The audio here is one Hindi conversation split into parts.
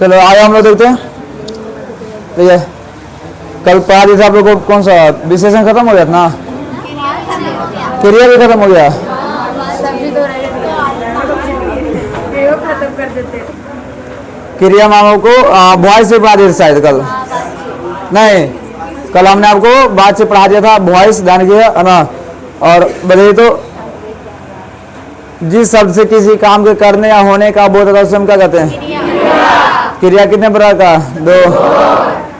चलो आगे हम लोग देखते हैं। ठीक है, कल पढ़ा दिया था आप लोग को, कौन सा विशेषण खत्म हो गया था ना, क्रिया भी खत्म हो गया। क्रिया मानव को वॉइस से पढ़ा दिया शायद कल, नहीं कल हमने आपको बात से पढ़ा दिया था, वॉइस ध्यान किया है ना। और बताइए तो जिस शब्द से किसी काम के करने या होने का बोध होता है उसे हम क्या कहते हैं? क्रिया कितने प्रकार का? दो,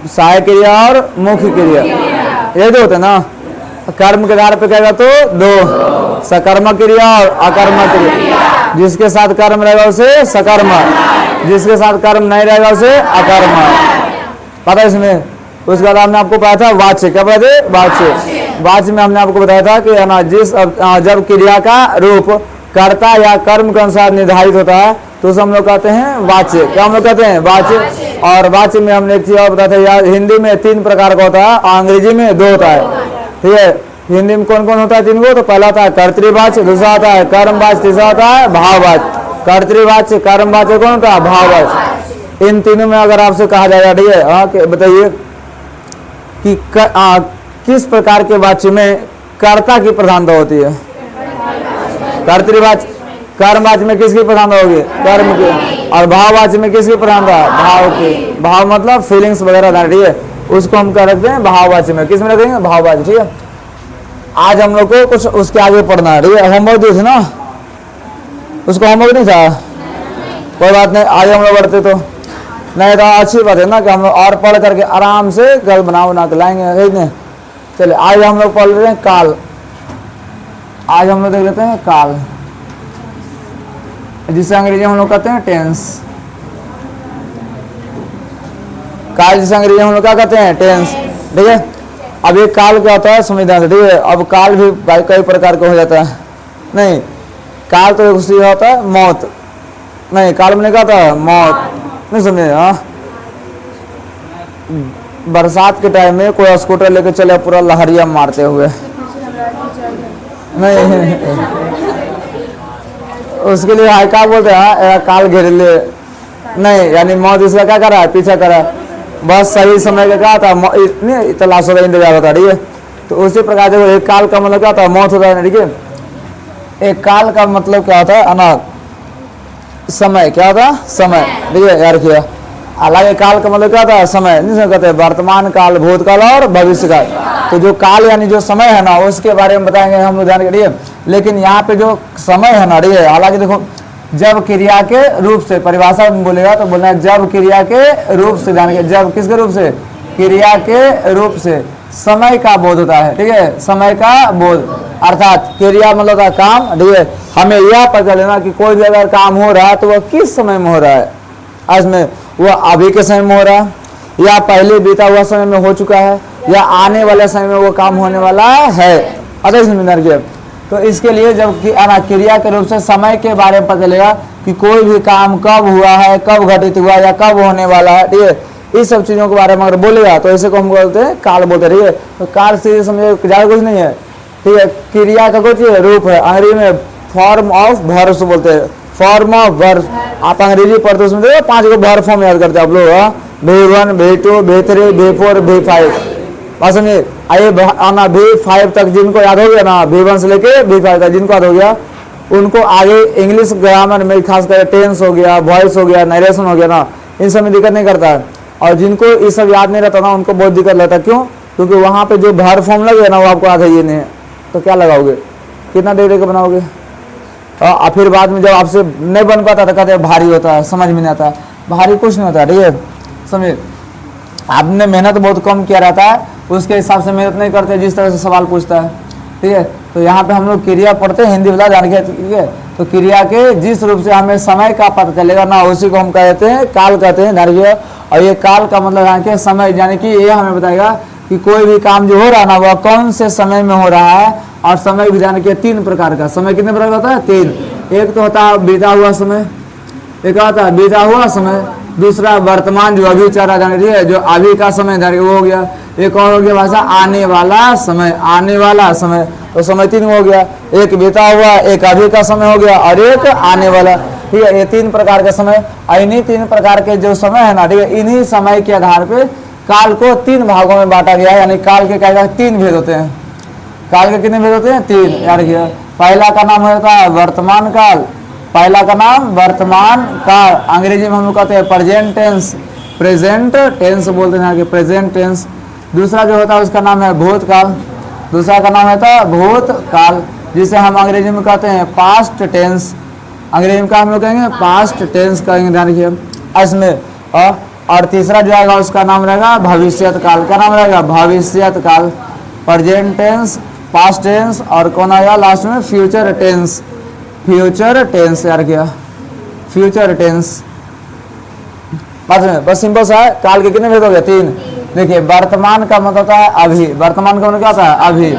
सहायक क्रिया और मुख्य क्रिया, ये दो होते हैं ना। कर्म के आधार पर कहेगा तो दो, सकर्मक क्रिया और अकर्मक क्रिया। जिसके साथ कर्म रहेगा उसे सकर्मक, जिसके साथ कर्म नहीं रहेगा उसे अकर्मक। पता है इसमें? उसके बाद हमने आपको बताया था वाच्य, क्या बताया? वाच्य। वाच्य में हमने आपको बताया था कि है ना, जिस जब क्रिया का रूप कर्ता या कर्म के अनुसार निर्धारित होता है तो उसे हम लोग कहते हैं वाच्य। क्या हम लोग कहते हैं? वाच्य। और वाच्य में हमने एक चीज और बताया था यार, हिंदी में 3 प्रकार का होता है, अंग्रेजी में 2 होता है। ठीक है, हिंदी में कौन कौन होता है 3 को? तो पहला होता है कर्तृवाच्य, दूसरा होता है कर्मवाच्य, तीसरा होता है भाववाच्य। कर्तृवाच्य, कर्मवाच्य, कौन होता है? भाववाच्य। इन तीनों में अगर आपसे कहा जाएगा, ठीक है, बताइए कि किस प्रकार के वाच्य में कर्ता की प्रधानता होती है? कर्तृवाच्य। कर्मवाच्य में किसकी प्रधानता होगी? कर्म की। और भाववाच्य में किसकी प्रधानता? भाव की। भाव मतलब फीलिंग्स वगैरह, ठीक है, उसको हम क्या रखते हैं? भाववाच्य में। किस में रखेंगे? भाववाच्य। ठीक है, आज हम लोग को कुछ उसके आगे पढ़ना है। ठीक है, होमवर्क दी थी ना, उसको होमवर्क नहीं था? कोई बात नहीं, आगे हम लोग बढ़ते तो नहीं तो अच्छी बात है ना कि हम लोग और पढ़ करके आराम से कल बना के लाएंगे। चलिए आज हम लोग पढ़ रहे हैं काल। आज हम लोग देख लेते हैं काल, जिसे अंग्रेजी हम लोग कहते हैं टेंस। काल जिसे अंग्रेजी हम लोग क्या कहते हैं? टेंस। ठीक है, अब ये काल क्या होता है समझदार से। ठीक है, अब काल भी कई प्रकार का हो जाता है। नहीं, काल तो उसी होता है मौत। नहीं, काल में क्या होता है? मौत। नहीं समझे? हाँ, बरसात के टाइम में कोई स्कूटर लेके चले पूरा लहरिया मारते हुए, नहीं उसके लिए हाई क्या बोलते हैं? काल घेर ले। नहीं, यानी मौत इसका क्या कर रहा है? पीछा कर रहा है। बस सही समय का क्या था? इतनी तलाशों का इंतजार होता है। ठीक है, तो उसी प्रकार देखो एक काल का मतलब क्या होता है? मौत होता है। ठीक है, एक काल का मतलब क्या होता है? अनाथ समय। क्या होता है? समय। ठीक है यार, किया अलग काल का मतलब क्या होता है? समय। नहीं कहते हैं वर्तमान काल, भूतकाल और भविष्य काल। तो जो काल यानी जो समय है ना, उसके बारे में बताएंगे हम लोग, ध्यान करिए। लेकिन यहाँ पे जो समय है ना, ठीक है, हालांकि देखो जब क्रिया के रूप से परिभाषा में बोलेगा तो बोलना है जब क्रिया के रूप से, ध्यान करिए, जब किसके रूप से? क्रिया के रूप से समय का बोध होता है। ठीक है, समय का बोध अर्थात क्रिया मतलब होता है काम। ठीक है, हमें यह पता लेना कि कोई भी अगर काम हो रहा है तो वह किस समय में हो रहा है। आज में वह अभी के समय में हो रहा है, या पहले बीता हुआ समय में हो चुका है, या आने वाले समय में वो काम होने वाला है। तो इसके लिए जब क्रिया के रूप से समय के बारे में पता चलेगा कि कोई भी काम कब हुआ है, कब घटित हुआ या कब होने वाला है। ठीक है, इस सब चीजों के बारे में अगर बोलेगा तो इसे को हम बोलते हैं काल बोलते हैं। ठीक है, तो काल से समझे ज्यादा कुछ नहीं है। ठीक है, क्रिया का कुछ रूप है, अंग्रेजी में फॉर्म ऑफ वर्ब बोलते हैं। फॉर्म ऑफ वर्ब आप अंग्रेजी पढ़ते उसमें देखो 5 को वर्ब फॉर्म याद करते हैं आप लोग, V1, V2, V3, V4, V5। बात समझिए, आइए V5 तक जिनको याद हो गया ना, V1 से लेके V5 तक जिनको याद हो गया, उनको आगे इंग्लिश ग्रामर में खासकर टेंस हो गया, वॉइस हो गया, नरेशन हो गया ना, इन सब में दिक्कत नहीं करता है। और जिनको ये सब याद नहीं रहता ना, उनको बहुत दिक्कत लगता है। क्यों? क्योंकि वहाँ पे जो वर्ब फॉर्म लगे ना वो आपको याद है ये नहीं है, तो क्या लगाओगे? कितना देर के बनाओगे? और फिर बाद में जब आपसे नहीं बन पाता तो कहते हैं भारी होता है, समझ में नहीं आता। भारी कुछ नहीं होता। ठीक है, समझिए, आपने मेहनत बहुत कम किया रहता है, उसके हिसाब से मेहनत नहीं करते जिस तरह से सवाल पूछता है। ठीक है, तो यहाँ पे हम लोग क्रिया पढ़ते हैं, हिंदी बता जान के। ठीक है, तो क्रिया के जिस रूप से हमें समय का पता चलेगा ना, उसी को हम कहते हैं काल कहते हैं। ध्यान, और ये काल का मतलब यहाँ के समय, यानी कि ये हमें बताएगा कि कोई भी काम जो हो रहा है ना वह कौन से समय में हो रहा है। और समय भी ध्यान के 3 प्रकार का। समय कितने प्रकार का होता है? 3। एक तो होता है बीता हुआ समय, एक आता है बीता हुआ समय, दूसरा वर्तमान जो अभी चल रहा है, जो अभी का समय वो हो गया। एक और हो गया भाषा आने वाला समय, आने वाला समय। तो समय 3 हो गया, एक बीता हुआ, एक अभी का समय हो गया और एक आने वाला। ठीक है। ये 3 प्रकार के समय, इन्हीं 3 प्रकार के जो समय है ना, ठीक है, इन्हीं समय के आधार पे काल को 3 भागों में बांटा गया है। यानी काल के क्या 3 भेद होते हैं। काल के कितने भेद होते हैं? 3। यार पहला का नाम होता है वर्तमान काल, पहला का नाम वर्तमान काल, अंग्रेजी में हम लोग कहते हैं प्रेजेंट टेंस, प्रेजेंट टेंस बोलते हैं कि प्रेजेंट टेंस। दूसरा जो होता है उसका नाम है भूतकाल, दूसरा का नाम होता है भूतकाल, जिसे हम अंग्रेजी में कहते हैं पास्ट टेंस। अंग्रेजी में क्या हम लोग कहेंगे? पास्ट टेंस कहेंगे, ध्यान रखिए इसमें। और तीसरा जो आएगा उसका नाम रहेगा भविष्यत काल। क्या नाम रहेगा? भविष्यत काल, प्रेजेंट टेंस, पास्ट टेंस, और कौन आएगा लास्ट में? Future tense. फ्यूचर टेंस यार क्या? Future tense. बस सिंपल सा है। काल के कितने भेद हो गए? 3। देखिए वर्तमान का मतलब होता है अभी, वर्तमान का मतलब क्या होता है? अभी।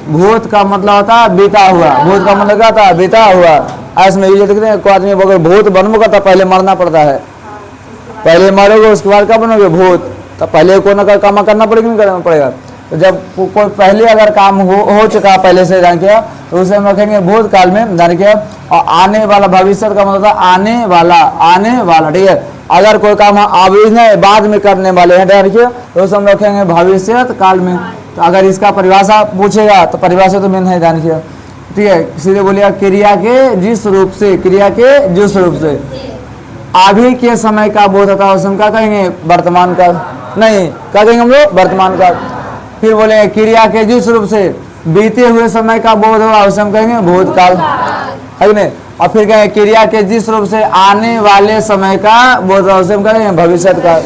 भूत का मतलब होता है बीता हुआ, भूत का मतलब क्या होता है? बीता हुआ। ऐसे ये देखते हैं कोई आदमी अगर भूत बनने का पहले मरना पड़ता है, पहले मरोगे उसके बाद क्या बनोगे? भूत। तो पहले कोई ना कोई काम करना पड़ेगा, नहीं करना पड़ेगा? तो जब कोई पहले अगर काम हो चुका पहले से जान किया तो उसे हम रखेंगे भूत काल में, जान किया। और आने वाला, भविष्य का मतलब आने वाला, आने वाला, ठीक है। अगर कोई काम अभी नहीं बाद में करने वाले हैं देखिए तो उसे हम रखेंगे भविष्य काल में। तो अगर इसका परिभाषा पूछेगा तो परिभाषा तो मैंने ध्यान किया, ठीक है। सीधे बोलिएगा क्रिया के जिस रूप से, क्रिया के जिस रूप से अभी के समय का बोध होता है उसे हम क्या कहेंगे? वर्तमान काल। नहीं, क्या कहेंगे हम लोग? वर्तमान काल। फिर बोले क्रिया के जिस रूप से बीते हुए समय का बोध होगा उसे हम कहेंगे भूतकाल, है कि नहीं। और फिर कहेंगे क्रिया के जिस रूप से आने वाले समय का बोध होगा उसे हम कहेंगे भविष्य काल।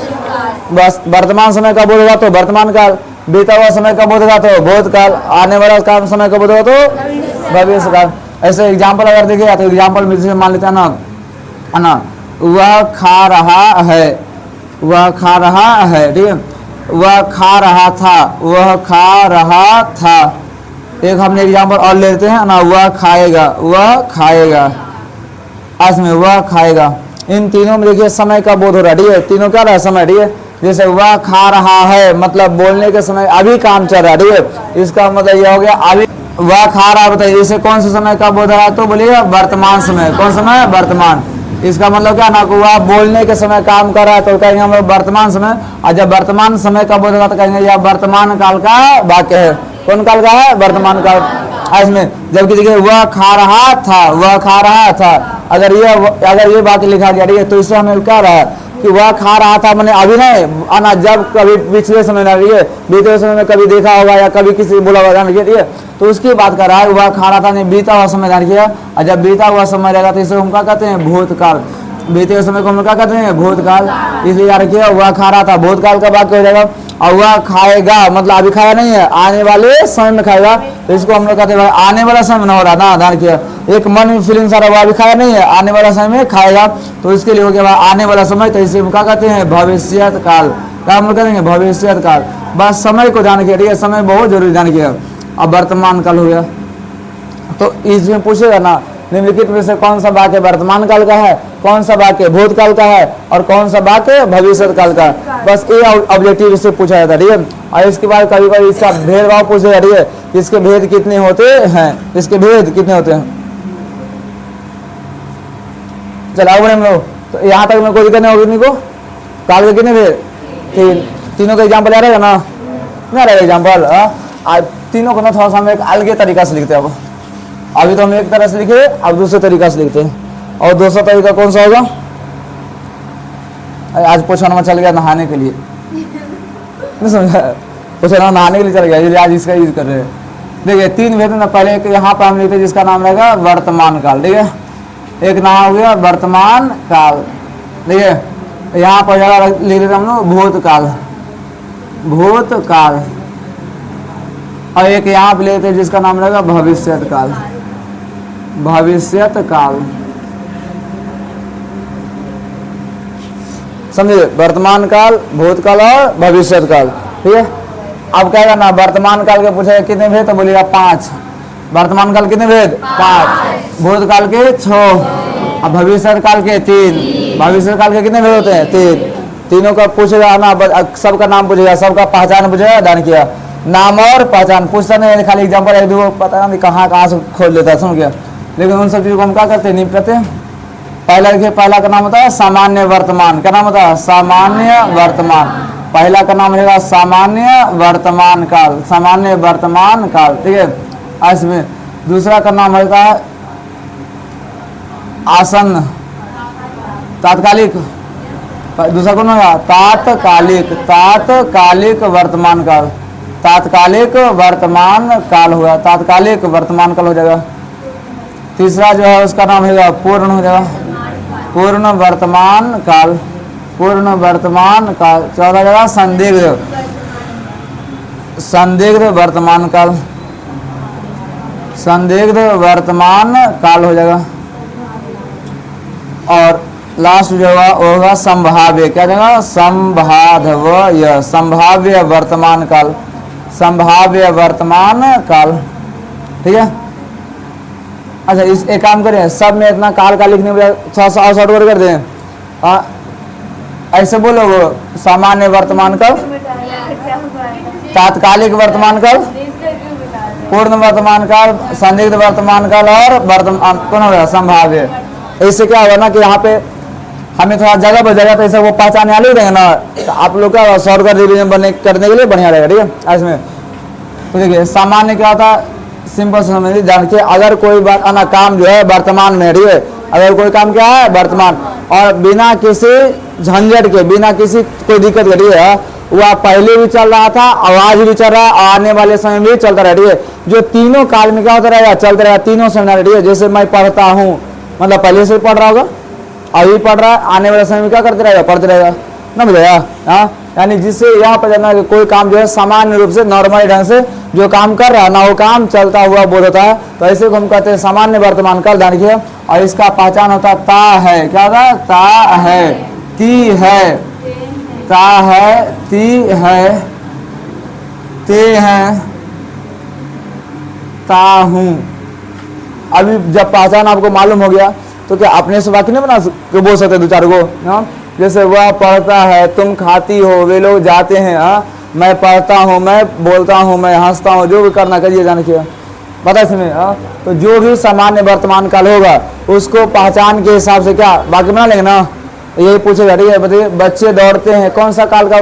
बस वर्तमान समय का बोध होगा तो वर्तमान काल, बीता हुआ समय का बोध होगा तो भूतकाल, आने वाला काम समय का बोध होगा तो भविष्य काल। ऐसे एग्जाम्पल अगर देखिएगा तो एग्जाम्पल में मान लेते हैं ना, वह खा रहा है, वह खा रहा है, ठीक है। वह खा रहा था, वह खा रहा था। एक हमने एग्जाम्पल और ले लेते हैं ना, वह खाएगा, वह खाएगा, इसमें वह खाएगा। इन तीनों में देखिए समय का बोध हो रहा है, ठीक है। तीनों क्या रहा है? समय, ठीक है। जैसे वह खा रहा है मतलब बोलने के समय अभी काम चल रहा है, ठीक है। इसका मतलब यह हो गया अभी वह खा रहा है। बताइए इसे कौन से समय का बोध हो रहा है? तो बोलिए वर्तमान समय। कौन समय? वर्तमान। इसका मतलब क्या ना, वह बोलने के समय काम कर रहा है तो कहेंगे हम लोग वर्तमान समय। और जब वर्तमान समय का बोध होगा तो कहेंगे यह वर्तमान काल का वाक्य है। कौन काल का है? वर्तमान काल। इसमें जबकि देखिए वह खा रहा था, वह खा रहा था, अगर ये वाक्य लिखा गया, ठीक है, तो इससे हमें क्या रहा है कि वह खा रहा था मैंने अभी नहीं आना, जब कभी पिछले समय ना, ठीक है, बीते समय में कभी देखा होगा या कभी किसी बोला होगा, ठीक है, तो उसकी बात कर रहा है। वह खा रहा था नहीं, बीता हुआ समय ध्यान किया। और जब बीता हुआ समय रहेगा तो इसे हम क्या कहते हैं? भूतकाल। बीते हुए समय को हम क्या कहते हैं? भूतकाल। इसलिए याद रखिए वह खा रहा था भूतकाल का वाक्य हो जाएगा। और वह खाएगा मतलब अभी खाया नहीं है, आने वाले समय में खाएगा, तो इसको हम लोग कहते हैं आने वाला समय में हो रहा ना, ध्यान किया। एक मन में फीलिंग सारा वह अभी खाया नहीं है, आने वाला समय में खाएगा, तो इसके लिए हो गया आने वाला समय। तो इसे हम क्या कहते हैं? भविष्यत काल। क्या हम लोग कहेंगे? भविष्यत काल। बस समय को ध्यान किया, ठीक है, समय बहुत जरूरी ध्यान किया। अब वर्तमान काल हो गया, तो इसमें पूछेगा ना निम्नलिखित में से कौन सा वाक्य वर्तमान काल का है, कौन सा वाक्य भूतकाल का है और कौन सा वाक्य भविष्य काल का। बस ये ऑब्जेक्टिव इससे पूछा जाता है, ठीक है। और इसके बाद कभी कभी इसका भेदभाव पूछा जाता है, इसके भेद कितने होते हैं, इसके भेद कितने होते हैं। चलो हम लोग तो यहाँ तक में कोई दिक्कत नहीं होगी इनको। काल के कितने भेद? तीनों का एग्जाम्पल आ रहेगा ना? नहीं रहेगा एग्जाम्पल। तीनों को ना थोड़ा सा हम एक अलग तरीका से लिखते हैं। अब अभी तो हम एक तरह से लिखे, अब दूसरे तरीका से लिखते हैं। और दूसरा तरीका कौन सा होगा? आज पोछा चल गया नहाने के लिए, नहीं समझा? पोछा नहाने के लिए चल गया, इसलिए आज इसका यूज कर रहे हैं। देखिए 3 भेद ना, पहले एक यहाँ पर हम लिखते हैं जिसका नाम रहेगा वर्तमान काल, ठीक है। एक नाम हो गया वर्तमान काल, ठीक है। यहाँ पर जगह लिख देते हम लोग भूतकाल, भूतकाल। और एक यहाँ पे लेते हैं जिसका नाम रहेगा भविष्यत काल, भविष्यत काल। समझिए, वर्तमान काल, भूतकाल और भविष्यत काल, ठीक है। अब क्या करना, वर्तमान काल के पूछेगा कितने भेद, तो बोलिएगा 5। वर्तमान काल कितने भेद? 5। भूतकाल के 6 और भविष्यत काल के 3। भविष्यत काल के कितने भेद होते हैं? 3। तीनों का पूछेगा ना, सबका नाम पूछेगा, सबका पहचान पूछेगा, ध्यान किया। नाम और पहचान पूछता नहीं, खाली एग्जाम्पल एक दो पता नहीं कहाँ से खोल लेता है, समझ गया। लेकिन उन सब चीज़ों को हम क्या करते हैं? निपटाते हैं। पहला देखिए, पहला का नाम होता है सामान्य वर्तमान। क्या नाम होता है? सामान्य वर्तमान। पहला का नाम रहेगा सामान्य वर्तमान काल, सामान्य वर्तमान काल, ठीक है। इसमें दूसरा का नाम होगा आसन्न, तात्कालिक। दूसरा कौन होगा? तात्कालिक, तात्कालिक वर्तमान काल, तात्कालिक वर्तमान काल होगा, तात्कालिक वर्तमान काल हो जाएगा। तीसरा जो है उसका नाम होगा पूर्ण हो जाएगा, पूर्ण वर्तमान काल, पूर्ण वर्तमान काल। चौथा जगह संदिग्ध, संदिग्ध वर्तमान काल, संदिग्ध वर्तमान काल हो जाएगा। और लास्ट जो होगा वो होगा संभाव्य। क्या जाएगा? संभाव्य, संभाव्य वर्तमान काल, संभाव्य वर्तमान काल, ठीक है। अच्छा, इस एक काम करें, सब में इतना काल का लिखने में थोड़ा सा शॉर्ट वर्ड कर दें। ऐसे बोलो, वो सामान्य वर्तमान काल, तात्कालिक वर्तमान काल, पूर्ण वर्तमान काल, संदिग्ध वर्तमान काल और वर्तमान कौन होगा? संभाव्य। इससे क्या होगा ना कि यहाँ पे हमें थोड़ा जगह पर जगह तो वो पहचान वाले देंगे ना, तो आप लोग का शॉर्ट कर रिविजन करने के लिए बढ़िया रहेगा, ठीक है। इसमें तो देखिए सामान्य क्या होता है, सिंपल से समझिए, जान के अगर कोई बात आना काम जो है वर्तमान में, ठीक है, अगर कोई काम क्या है वर्तमान, और बिना किसी झंझट के, बिना किसी कोई दिक्कत के, ठीक है, वह पहले भी चल रहा था, आवाज भी चल रहा है, आने वाले समय भी चलता रहा, ठीक है। जो तीनों काल में क्या होता रहेगा? चलता रहेगा, तीनों समय, ठीक है। जैसे मैं पढ़ता हूँ, मतलब पहले से पढ़ रहा होगा, अभी पढ़ रहा है, आने वाले समय में क्या करते रहेगा? पढ़ते रहेगा ना, बुझेगा। हाँ, यानी जिससे यहाँ पर जानना कि कोई काम जो है सामान्य रूप से नॉर्मल ढंग से जो काम कर रहा है ना, वो काम चलता हुआ बोध होता है, तो ऐसे को हम कहते हैं सामान्य वर्तमान काल, ध्यान रखिए। और इसका पहचान होता है ता है। क्या होता है? ता है, ती है, ता है, ती है, ते हैं, ता हूं। अभी जब पहचान आपको मालूम हो गया तो क्या अपने से वाक्य नहीं बना के बोल सकते दो चार को? हाँ, जैसे वह पढ़ता है, तुम खाती हो, वे लोग जाते हैं, हाँ, मैं पढ़ता हूँ, मैं बोलता हूँ, मैं हंसता हूँ, जो भी करना करिए, जान के पता है इसमें। हाँ, तो जो भी सामान्य वर्तमान काल होगा उसको पहचान के हिसाब से क्या वाक्य बना लेंगे ना, यही पूछेगा, ठीक है। बताइए, बच्चे दौड़ते हैं, कौन सा काल का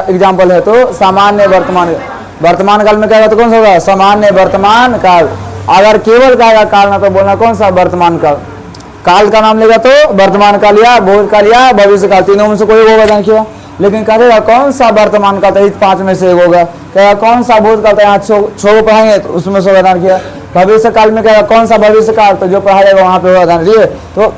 एग्जाम्पल है? तो सामान्य वर्तमान, वर्तमान काल में क्या होगा? तो कौन सा होगा? सामान्य वर्तमान काल। अगर केवल कहेगा काल ना, तो बोलना कौन सा? वर्तमान काल। काल का नाम लेगा तो वर्तमान काल या भूतकाल या भविष्य काल, तीनों में से कोई होगा, देखिए। लेकिन कहेगा कौन सा वर्तमान काल? तो पांच में से एक होगा। कहेगा कौन सा भूतकाल? तो यहाँ छो पढ़ाएंगे तो उसमें से ध्यान किया। भविष्य काल में कहेगा कौन सा भविष्य काल? तो जो पढ़ा जाएगा वहां पे होगा, ध्यान रखिए। तो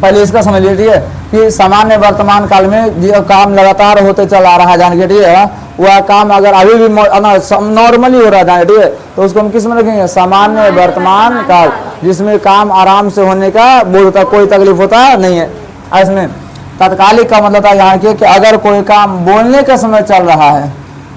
पहले इसका समझ लीजिए कि सामान्य वर्तमान काल में जो काम लगातार होते चला रहा है, जान के, ठीक है, वह काम अगर अभी भी नॉर्मली हो रहा है, ठीक है, तो उसको हम किस में रखेंगे? सामान्य वर्तमान काल, जिसमें काम आराम से होने का बोध होता, कोई तकलीफ होता नहीं है। इसमें तात्कालिक का मतलब था यहाँ के कि अगर कोई काम बोलने के समय चल रहा है,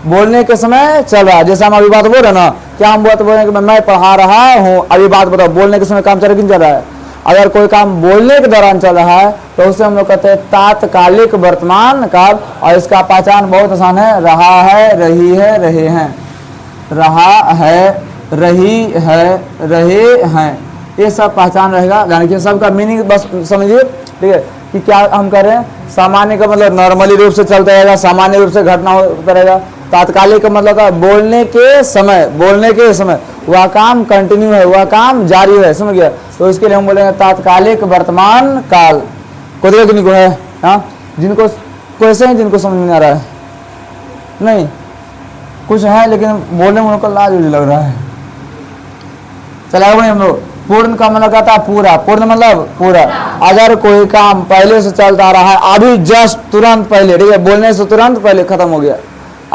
बोलने के समय चल रहा है, जैसे हम अभी बात बोल रहे ना, क्या हम बात बोल रहे हैं कि मैं पढ़ा रहा हूँ, अभी बात बताओ, बोलने के समय काम चल रहा है। अगर कोई काम बोलने के दौरान चल रहा है तो उसे हम लोग कहते हैं तात्कालिक वर्तमान काल। और इसका पहचान बहुत आसान है, रहा है, रही है, रहे हैं, रहा है, रही है, रहे हैं, ये सब पहचान रहेगा, यानी कि सबका मीनिंग बस समझिए, ठीक है, कि क्या हम कर रहे हैं। सामान्य का मतलब नॉर्मली रूप से चलता रहेगा, सामान्य रूप से घटना होता रहेगा। तात्कालिक का मतलब था बोलने के समय, बोलने के समय वह काम कंटिन्यू है, वह काम जारी है, समझ गया। तो इसके लिए हम बोलेंगे तात्कालिक वर्तमान काल। को देखो किनको है, हाँ, जिनको कैसे हैं, जिनको समझ में नहीं आ रहा है, नहीं कुछ है लेकिन बोलने में उनको लाज लग रहा है। चला हम लोग पूर्ण का मतलब कहता है पूरा, पूर्ण मतलब पूरा। अगर कोई काम पहले से चलता रहा है, अभी जस्ट तुरंत पहले, ठीक है, बोलने से तुरंत पहले खत्म हो गया,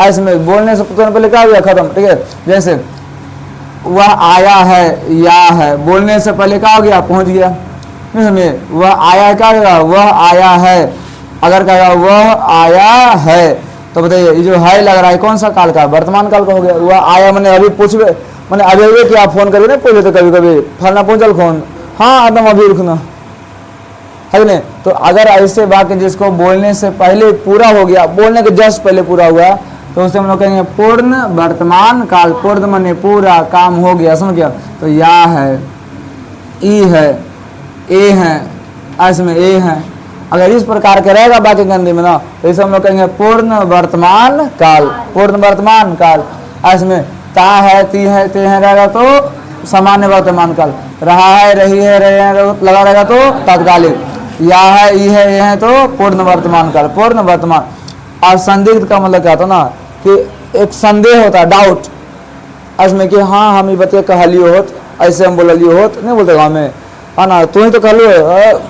इसमें बोलने से तुरंत पहले क्या हो गया? खत्म, ठीक है। जैसे वह आया है, या है, बोलने से पहले क्या हो गया? पहुंच गया। वह आया, क्या होगा? वह आया है। अगर कहेगा वह आया है, तो बताइए ये जो है लग रहा है कौन सा काल का? वर्तमान काल का हो गया। वह आया मैंने अभी पूछ, मैंने अभी कि आप फोन करिए ना पहले, तो कभी कभी फलना पहुंचल फोन, हाँ एकदम अभी रुकना है नहीं। तो अगर ऐसे वाक्य जिसको बोलने से पहले पूरा हो गया, बोलने के जस्ट पहले पूरा हुआ, तो उसे हम लोग कहेंगे पूर्ण वर्तमान काल। पूर्ण माने पूरा, काम हो गया, समझ गया। तो या है, ई है, ए है, इसमें ए है। अगर इस प्रकार के रहेगा बाकी गंदी में ना, तो इसे हम लोग कहेंगे पूर्ण वर्तमान काल, पूर्ण वर्तमान काल। इसमें ता है, ती है, ते है रहेगा तो सामान्य वर्तमान काल, रहा है, रही है, रहे हैं लगा रहेगा तो तात्कालिक, या है, ई है, ये है तो पूर्ण वर्तमान काल, पूर्ण वर्तमान। और संदिग्ध का मतलब क्या होता ना कि एक संदेह होता है, डाउट, इसमें कि हाँ हम ये बतिया कहलियो होत, ऐसे हम बोलियो होत, नहीं बोलते गाँव में, है ना, तू ही तो कहलियो,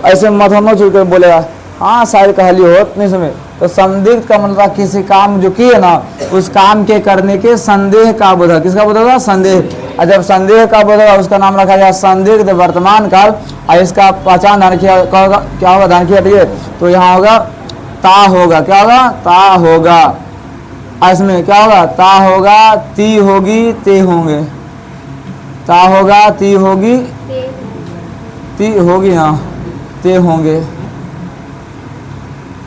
ऐसे मथमो चुल के बोलेगा, हाँ शायद कहलियो होत, नहीं समझे। तो संदिग्ध का मतलब किसी काम जो किए ना, उस काम के करने के संदेह का बोधक, किसका बोधक होगा? संदेह। और जब संदेह का बोधक उसका नाम रखा गया संदिग्ध वर्तमान काल। और इसका पहचान ध्यान किया क्या होगा, ध्यान किया, ठीक है। तो यहाँ होगा ता होगा, क्या होगा? ता होगा। इसमें क्या होगा? ता होगा, ती होगी, ते होंगे, ता होगा, ती होगी, ती होगी, हाँ ते होंगे,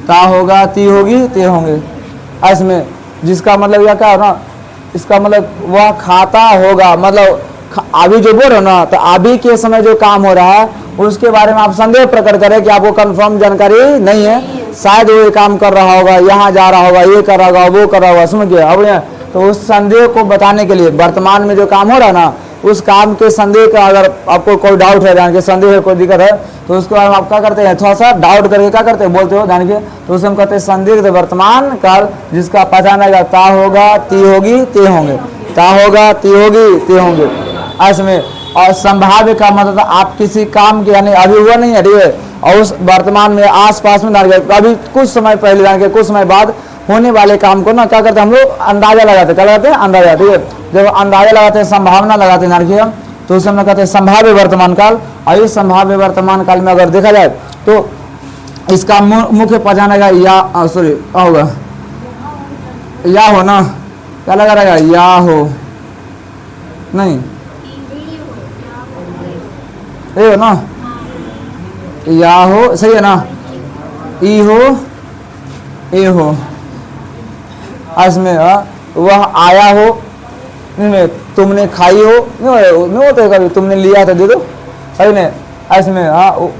ता होगा, ती होगी, ते होंगे। इसमें जिसका मतलब यह क्या है ना, इसका मतलब वह खाता होगा, मतलब अभी जो बोल रहे हो ना, तो अभी के समय जो काम हो रहा है उसके बारे में आप संदेह प्रकट करें कि आपको कंफर्म जानकारी नहीं है, शायद वो ये काम कर रहा होगा, यहाँ जा रहा होगा, ये कर रहा होगा, वो कर रहा होगा, समझ गए। अब तो उस संदेह को बताने के लिए वर्तमान में जो काम हो रहा है ना, उस काम के संदेह का अगर आपको कोई डाउट है, ध्यान के संदेह है, कोई दिक्कत है, तो उसके बारे में आप क्या करते हैं, थोड़ा सा डाउट करके क्या करते हैं, बोलते हो, ध्यान के, तो उसे हम कहते हैं संदिग्ध वर्तमान काल, जिसका पहचान आएगा ता होगा, ती होगी, ते होंगे, ता होगा, ती होगी, ते होंगे। इसमें और संभाव्य का मतलब आप किसी काम के, यानी अभी हुआ नहीं है, ठीक है, और उस वर्तमान में आसपास में अभी कुछ समय पहले, ध्यान के कुछ समय बाद होने वाले काम को ना क्या करते हैं हम लोग, अंदाजा लगाते, क्या लगाते हैं? अंदाजा, ठीक है। जब अंदाजा लगाते हैं, संभावना लगाते हैं, ध्यान हम, तो उसे हम लोग कहते हैं संभाव्य वर्तमान काल। और इस संभाव्य वर्तमान काल में अगर देखा जाए तो इसका मुख्य पहचान आएगा या, सॉरी होगा या हो ना, क्या लगा रहेगा? या हो, नहीं ये हो ना, या हो, सही है ना, ई हो, ए हो। इसमें वह आया हो, नहीं तुमने खाई हो, नहीं होता है कभी, तुमने लिया था दे दो, सही नहीं। इसमें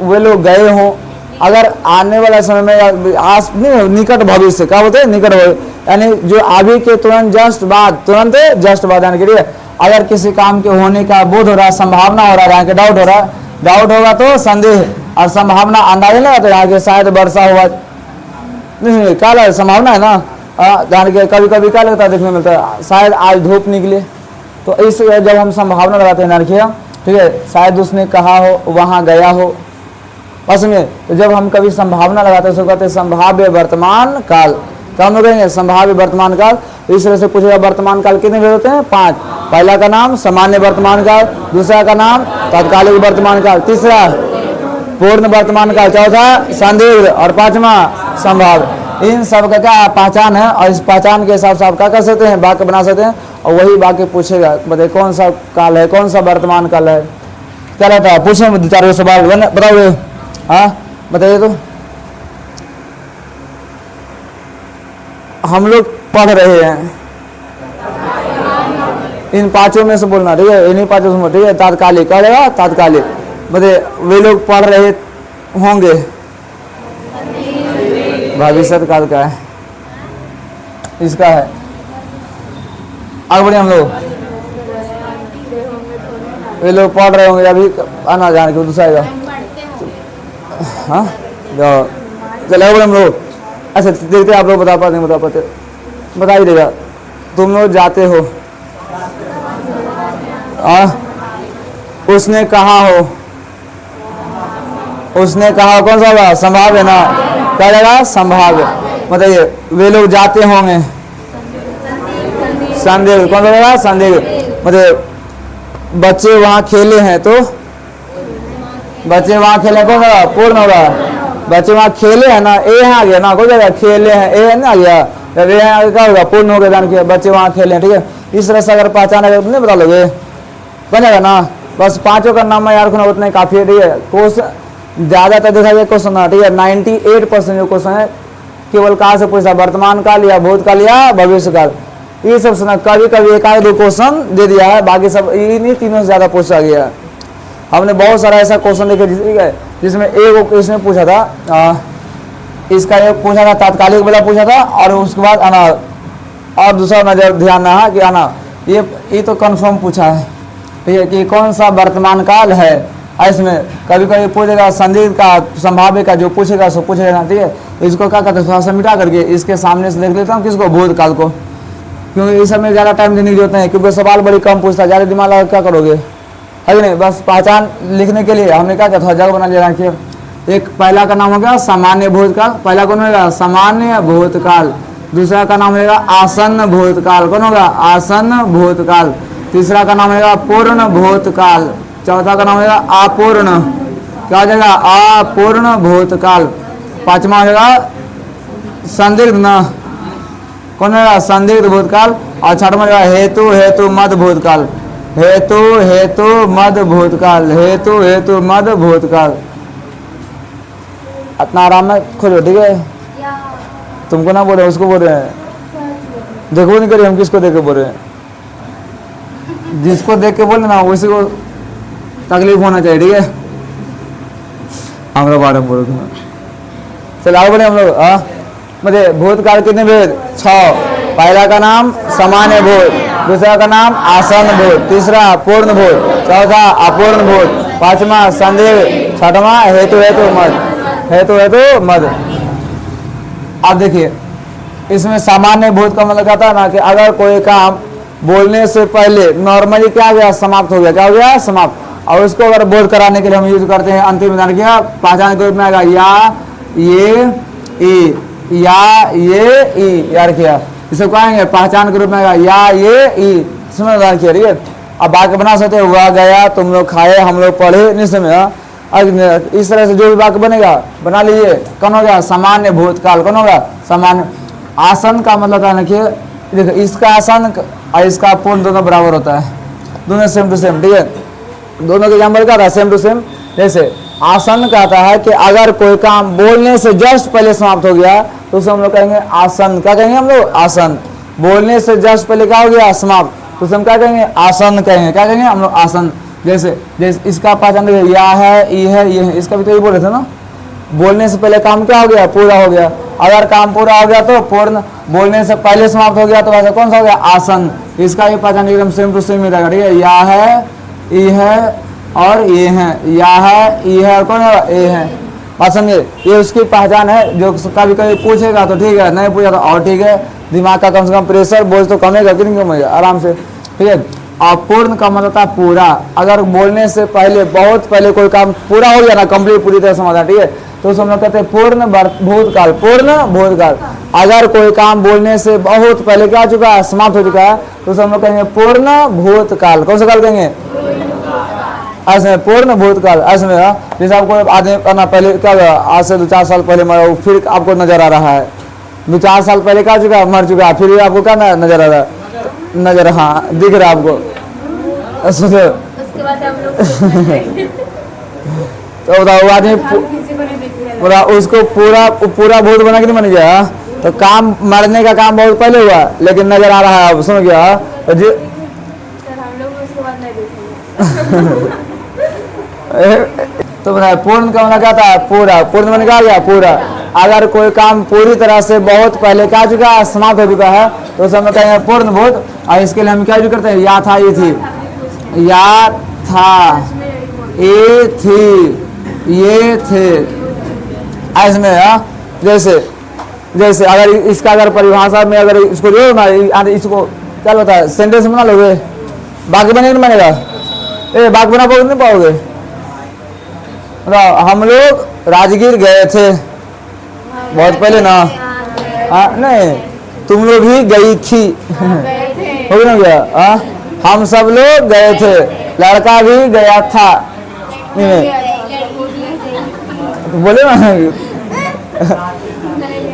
वे लोग गए हो, अगर आने वाला समय में आस नहीं, निकट भविष्य क्या बोलते हैं? निकट भविष्य, यानी जो अभी के तुरंत जस्ट बाद, तुरंत जस्ट बाद आने के लिए अगर किसी काम के होने का बोध हो रहा है, संभावना हो रहा है, डाउट हो रहा है, डाउट होगा तो संदेह, और संभावना अंदाजा नहीं आता यहाँ के शायद वर्षा हुआ, नहीं क्या लगा, संभावना है ना, जान के कभी कभी क्या लगता है, देखने मिलता है शायद आज धूप निकले, तो इस जब हम संभावना लगाते हैं नारखिया, ठीक है, शायद उसने कहा हो, वहाँ गया हो, बस में। तो जब हम कभी संभावना लगाते हैं उसको कहते हैं संभाव्य वर्तमान काल। क्या हम लोग कहेंगे? संभाव्य वर्तमान काल। इस तरह से पूछेगा वर्तमान काल कितने भेद होते हैं? 5। पहला का नाम सामान्य वर्तमान काल, दूसरा का नाम तात्कालिक वर्तमान काल, तीसरा पूर्ण वर्तमान काल, चौथा संदिग्ध, और पांचवा संभाव्य। इन सब का क्या पहचान है, और इस पहचान के हिसाब से आप क्या कर सकते हैं, वाक्य बना सकते हैं, और वही वाक्य पूछेगा, बताइए कौन सा काल है, कौन सा वर्तमान काल है, क्या रहता है, पूछे 2-4 सवाल बताओगे, हाँ बताइए। तो हम लोग पढ़ रहे हैं, इन 5 में से बोलना, ठीक है, इन्हीं 5 में, ठीक है। तात्कालिक क्या रहेगा? तात्कालिक। बताइए वे लोग पढ़ रहे होंगे, भविष्य काल का है, इसका है। आगे बढ़े हम लोग, वे लोग पढ़ रहे होंगे, अभी आना जाने के दूसरा आएगा, हाँ चलो आगे बढ़े हम लोग। अच्छा देखते आप लोग बता पाते नहीं बता पाते, बता ही देगा। तुम लोग जाते हो, उसने कहा हो, उसने कहा, कौन सा होगा? संभाव्य ना, क्या रहेगा? संभाव्य। बताइए वे लोग जाते होंगे, संदेह, कौन सा रहेगा? संदेह। मतलब बच्चे वहाँ खेले हैं, तो बच्चे वहाँ खेले, कौन सा? पूर्ण होगा। बच्चे वहाँ खेले हैं ना, ए आ गया ना, कौन सा? खेले हैं, ए ना आ गया, जब ए आगे क्या होगा? पूर्ण हो गया, जान के बच्चे वहाँ खेले हैं, ठीक है। इस तरह से अगर पहचान है तो नहीं बता लोगे, बनेगा ना। बस 5 का नाम मैं याद रखना, उतना ही काफी है, ठीक है। क्वेश्चन ज्यादातर देखा जाए क्वेश्चन ना, ठीक है, 98% जो क्वेश्चन है केवल कहाँ से पूछा? वर्तमान काल या भूतकाल या भविष्य काल, ये सब सुना। कभी कभी 1-2 क्वेश्चन दे दिया है, बाकी सब इन्हीं तीनों से ज्यादा पूछा गया है। हमने बहुत सारा ऐसा क्वेश्चन देखे, जिसमें एक इसने पूछा था इसका एक पूछा था तात्कालिक वाला पूछा था, और उसके बाद आना और दूसरा नजर ध्यान रहा कि आना ये तो कंफर्म पूछा है, ठीक है, कि कौन सा वर्तमान काल है। इसमें कभी कभी पूछेगा संदिग्ध का, संभाव्य का, जो पूछेगा सो पूछेगा, ठीक है। इसको क्या कहते हैं, थोड़ा सा मिटा करके इसके सामने से देख लेता हूँ किसको, भूतकाल को, क्योंकि इस समय ज़्यादा टाइम देने की जरूरत नहीं, क्योंकि सवाल बड़ी कम पूछता है, ज़्यादा दिमाग लगा क्या करोगे, है कि नहीं। बस पहचान लिखने के लिए हमने क्या किया, थोड़ा जगह बना लिया रखिए। एक पहला का नाम हो गया सामान्य भूतकाल, पहला कौन होगा, सामान्य भूतकाल। दूसरा का नाम होगा आसन्न भूतकाल, कौन होगा, आसन्न भूतकाल। तीसरा का नाम होगा पूर्ण भूतकाल। चौथा का नाम होगा अपूर्ण, क्या हो जाएगा, अपूर्ण भूतकाल। पांचवा होगा संदिग्ध न, कौन होगा, संदिग्ध भूतकाल। और छठवां होगा हेतु हेतु मद भूतकाल, हेतु हेतु मद भूतकाल, हेतु हेतु मद भूतकाल। अपना आराम में खोलो, ठीक है, तुमको ना बोल रहे, उसको बोल रहे हैं। देखो नहीं करिए, हम किसको देख के बोल रहे हैं, जिसको देख के बोले ना उसी को तकलीफ होना चाहिए, ठीक है। हम लोग बारे में बोलो, चलो आगे बोले हम लोग। मुझे भूतकाल कितने भेद, 6। पहला का नाम सामान्य भूत, दूसरा का नाम आसन्न भूत, तीसरा पूर्ण भूत, चौथा अपूर्ण भूत, पांचवा संदेह, छठवां हेतु हेतु मद, हेतु हेतु मद। अब देखिए इसमें सामान्य भूत का मतलब कहता है ना कि अगर कोई काम बोलने से पहले नॉर्मली क्या गया, समाप्त हो गया, क्या हो गया, समाप्त। और उसको अगर बोध कराने के लिए हम यूज करते हैं अंतिम विधान किया, पहचान के रूप में आएगा या ये ई, या ये ई, यार किया इसे कहेंगे पहचान के रूप में आएगा या ये ई, इसमें उदाहरण किया, ठीक है। अब वाक्य बना सकते हैं, हुआ गया, तुम लोग खाए, हम लोग पढ़े, नहीं समय इस तरह से जो भी वाक्य बनेगा बना लीजिए। कौन हो गया, सामान्य भूतकाल, कौन होगा, सामान्य। आसन का मतलब क्या है, देखो इसका आसन और इसका पूर्ण दोनों बराबर होता है, दोनों सेम टू सेम, ठीक है। दोनों के एग्जाम्पल क्या था, सेम टू सेम। जैसे आसन कहता है कि अगर कोई काम बोलने से जस्ट पहले समाप्त हो गया तो उसे हम लोग कहेंगे आसन, क्या कहेंगे हम लोग, आसन। बोलने से जस्ट पहले क्या हो गया, समाप्त, तो उसे हम क्या कहेंगे, आसन कहेंगे, क्या कहेंगे हम लोग, आसन। जैसे इसका पहचान देखिए, या है, ई है, ये है, इसका भी तो ये बोले थे ना, बोलने से पहले काम क्या हो गया, पूरा हो गया। अगर काम पूरा हो गया तो पूर्ण, बोलने से पहले समाप्त हो गया तो वैसे कौन सा हो गया, आसन। इसका ये पहचान एकदम सेम टू सेम ही रहेगा, ठीक है। या है, ई है और ये है, या है, ई है और कौन है, ए है। बात समझे, ये उसकी पहचान है। जो कभी कभी पूछेगा तो ठीक है, नहीं पूछा तो और ठीक है, दिमाग का कम से कम प्रेशर बोझ तो कमेगा कि नहीं कमेगा, आराम से, ठीक है। और पूर्ण का मतलब था पूरा, अगर बोलने से पहले बहुत पहले कोई काम पूरा हो गया ना, कंप्लीट पूरी तरह समाधान, ठीक है, तो उसे हम लोग कहते हैं पूर्ण भूतकाल, पूर्ण भूतकाल। अगर कोई काम बोलने से बहुत पहले क्या हो चुका है, समाप्त हो चुका है, तो उसे हम लोग कहेंगे पूर्ण भूतकाल। कौन सा काल कहेंगे, ऐसे पूर्ण भूतकाल। ऐसे में जैसे आपको आदमी करना पहले क्या हुआ, आज से 2-4 साल पहले मरा, फिर आपको नजर आ रहा है, 2-4 साल पहले क्या चुका, मर चुका है, फिर आपको क्या नजर आ रहा है, नजर, हाँ दिख रहा है आपको, सोचो। तो बताओ आदमी पूरा उसको पूरा भूत बना के नहीं बन गया, तो काम मरने का काम बहुत पहले हुआ लेकिन नजर आ रहा है, अब समझ गया। तो तो बताए पूर्ण का मतलब क्या था, पूरा, पूर्ण मन क्या गया, पूरा। अगर कोई काम पूरी तरह से बहुत पहले क्या चुका है, समाप्त हो चुका है, तो उसे हम कहेंगे पूर्ण भूत। और इसके लिए हम क्या यूज करते हैं, या था, ये थी, या था, ये थी, ये थे। इसमें जैसे अगर इसका अगर परिभाषा में अगर इसको जो ना, इसको क्या होता है, सेंटेंस बना लोगे, बाकी बनेगा नहीं बनेगा, बाकी बना पाओगे नहीं पाओगे। हम लोग राजगीर गए थे बहुत पहले ना, नहीं तुम लोग भी गई थी, हो गया ना गया, हम सब लोग गए थे, लड़का भी गया था, नहीं तो बोले ना।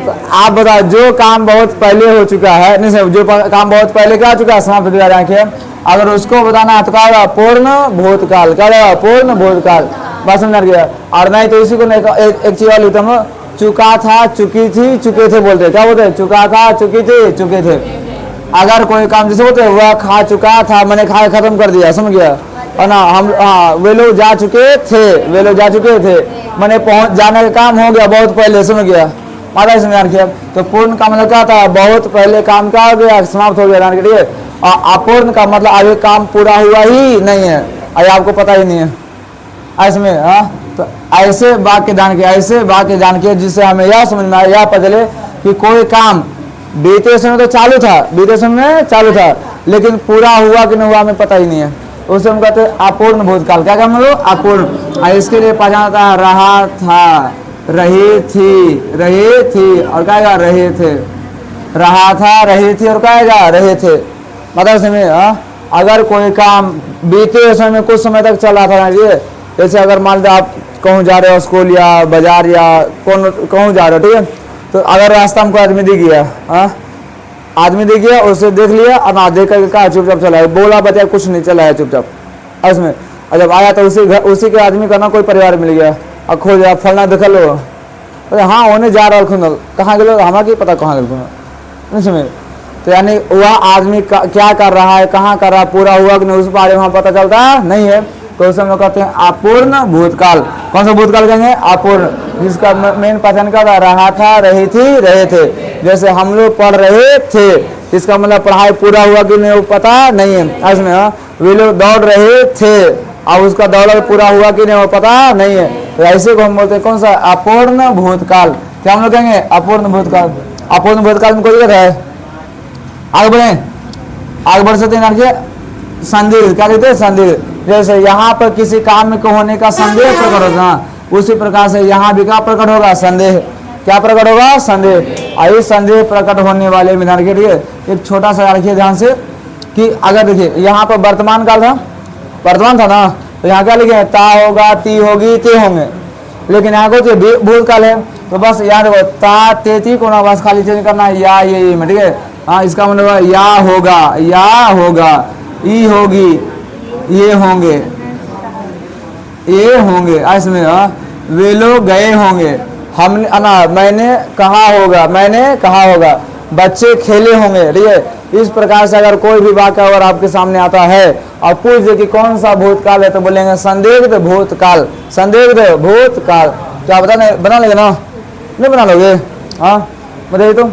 तो आप बताओ, जो काम बहुत पहले हो चुका है, नहीं सर, जो काम बहुत पहले क्या हो चुका है, समाप्त हो चुका है, अगर उसको बताना है तो क्या होगा, पूर्ण भूतकाल, क्या होगा, पूर्ण भूतकाल। बात समझ गया। और नहीं तो इसी को एक चीज और लिखता हूँ, चुका था, चुकी थी, चुके थे बोलते, क्या बोलते, चुका था, चुकी थी, चुके थे। अगर कोई काम जैसे बोलते वह खा चुका था, मैंने खा खत्म कर दिया, समझ गया, है ना, हम वे लोग जा चुके थे, वे लोग जा चुके थे, मैंने पहुंच जाने का काम हो गया बहुत पहले, समझ गया माता समझ किया। तो पूर्ण का मतलब क्या था, बहुत पहले काम क्या हो गया, समाप्त हो गया, ठीक है। और अपूर्ण का मतलब अभी काम पूरा हुआ ही नहीं है, अभी आपको पता ही नहीं है इसमें। तो ऐसे वाक्य जान के, ऐसे वाक्य जान के जिससे हमें यह समझ में आया, यह पता चले कि कोई काम बीते समय तो चालू था, बीते समय में चालू था, लेकिन पूरा हुआ कि नहीं हुआ हमें पता ही नहीं है, उसे हम कहते हैं अपूर्ण भूतकाल। क्या कहते हैं अपूर्ण। इसके लिए पहचाना था रहा था, रही थी और क्या रहे थे, रहा था, रही थी और क्या रहे थे। मतलब समय अगर कोई काम बीते समय में कुछ समय तक चल रहा था, ये जैसे अगर मान लो आप कहूँ जा रहे हो स्कूल या बाजार या कहूँ जा रहे हो, ठीक है, तो अगर रास्ता में कोई आदमी दिख गया, आदमी दिख गया, उसे देख लिया और ना देख करके कहा चुपचाप चला है, बोला बचा कुछ नहीं, चला है चुपचाप उसमें। और जब आया तो उसी के आदमी का ना कोई परिवार मिल गया और खोज फलना देखा लो, अरे हाँ होने जा रहा खुंदल, कहाँ गए हमारा क्या पता कहाँ गए इसमें। तो यानी वह आदमी क्या कर रहा है, कहाँ कर रहा है, पूरा हुआ कि नहीं उस बारे में पता चलता नहीं है, तो उसे हम लोग कहते हैं अपूर्ण भूतकाल। कौन सा भूतकाल कहेंगे, अपूर्ण, जिसका मेन पहचान क्या था, रहा था, रही थी, रहे थे। जैसे हम लोग पढ़ रहे थे, इसका मतलब पढ़ाई पूरा हुआ कि नहीं वो पता नहीं है इसमें। वे लोग दौड़ रहे थे और उसका दौड़ पूरा हुआ कि नहीं वो पता नहीं है, तो ऐसे को हम बोलते हैं कौन सा, अपूर्ण भूतकाल। क्या हम लोग कहेंगे, अपूर्ण भूतकाल। अपूर्ण भूतकाल में कोई दिक्कत है, आगे बढ़े, आगे बढ़ सकते हैं। संदेह, क्या कहते हैं संदेह। जैसे यहाँ पर किसी काम में होने का संदेह प्रकट होगा, उसी प्रकार से यहाँ भी क्या प्रकट होगा, संदेह। क्या प्रकट होगा, संदेह। आइए संदेह प्रकट होने वाले में ध्यान रखिए, एक छोटा सा रखिए ध्यान से कि अगर देखिए यहाँ पर वर्तमान काल था, वर्तमान था ना, तो यहाँ क्या लिखे, ता होगा, ती होगी, ते होंगे, लेकिन यहाँ को भूतकाल है, तो बस याद रखो ता ते ती को ना बस खाली चेंज करना या ये में, ठीक है। हाँ, इसका मतलब या होगा, ई होगी, ये होंगे, इसमें वे लोग गए होंगे, हमने ना, मैंने कहा होगा, बच्चे खेले होंगे, ठीक है। इस प्रकार से अगर कोई भी वाक्य अगर आपके सामने आता है और पूछ दे कि कौन सा भूतकाल है, तो बोलेंगे संदिग्ध भूतकाल, संदिग्ध भूतकाल। क्या बना लेंगे ना, नहीं बना लोगे, हाँ बताइए तो।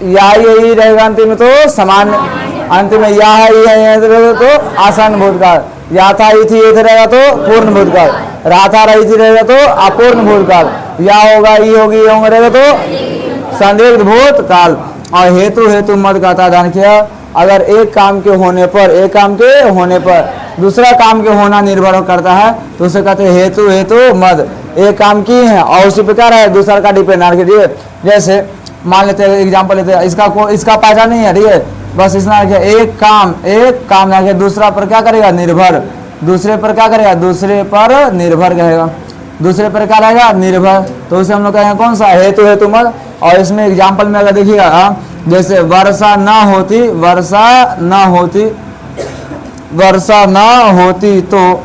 या यही रहेगा अंतिम में, तो समान अंतिम में या है तो आसान भूतकाल, या था ये थी ये रहेगा तो पूर्ण भूतकाल, रहा था रही थी रहेगा तो अपूर्ण भूतकाल, या होगा ये होगी ये होंगे रहेगा तो संदिग्ध भूतकाल। और हेतु मद का था, ध्यान किया, अगर एक काम के होने पर दूसरा काम के होना निर्भर करता है, तो उसे कहते हैं हेतु मद। एक काम की है और उसी प्रकार है दूसरा का डिपेंड, जैसे मान लेते हैं एग्जाम्पल लेते हैं, इसका पहचान नहीं है, ठीक है, बस इतना रखिए, एक काम रखिए, दूसरा पर क्या करेगा, निर्भर, दूसरे पर क्या करेगा, दूसरे पर निर्भर करेगा, दूसरे पर क्या रहेगा, निर्भर, तो उसे हम लोग कहेंगे कौन सा, हेतु मद। और इसमें एग्जाम्पल में अगर देखिएगा, जैसे वर्षा ना होती तो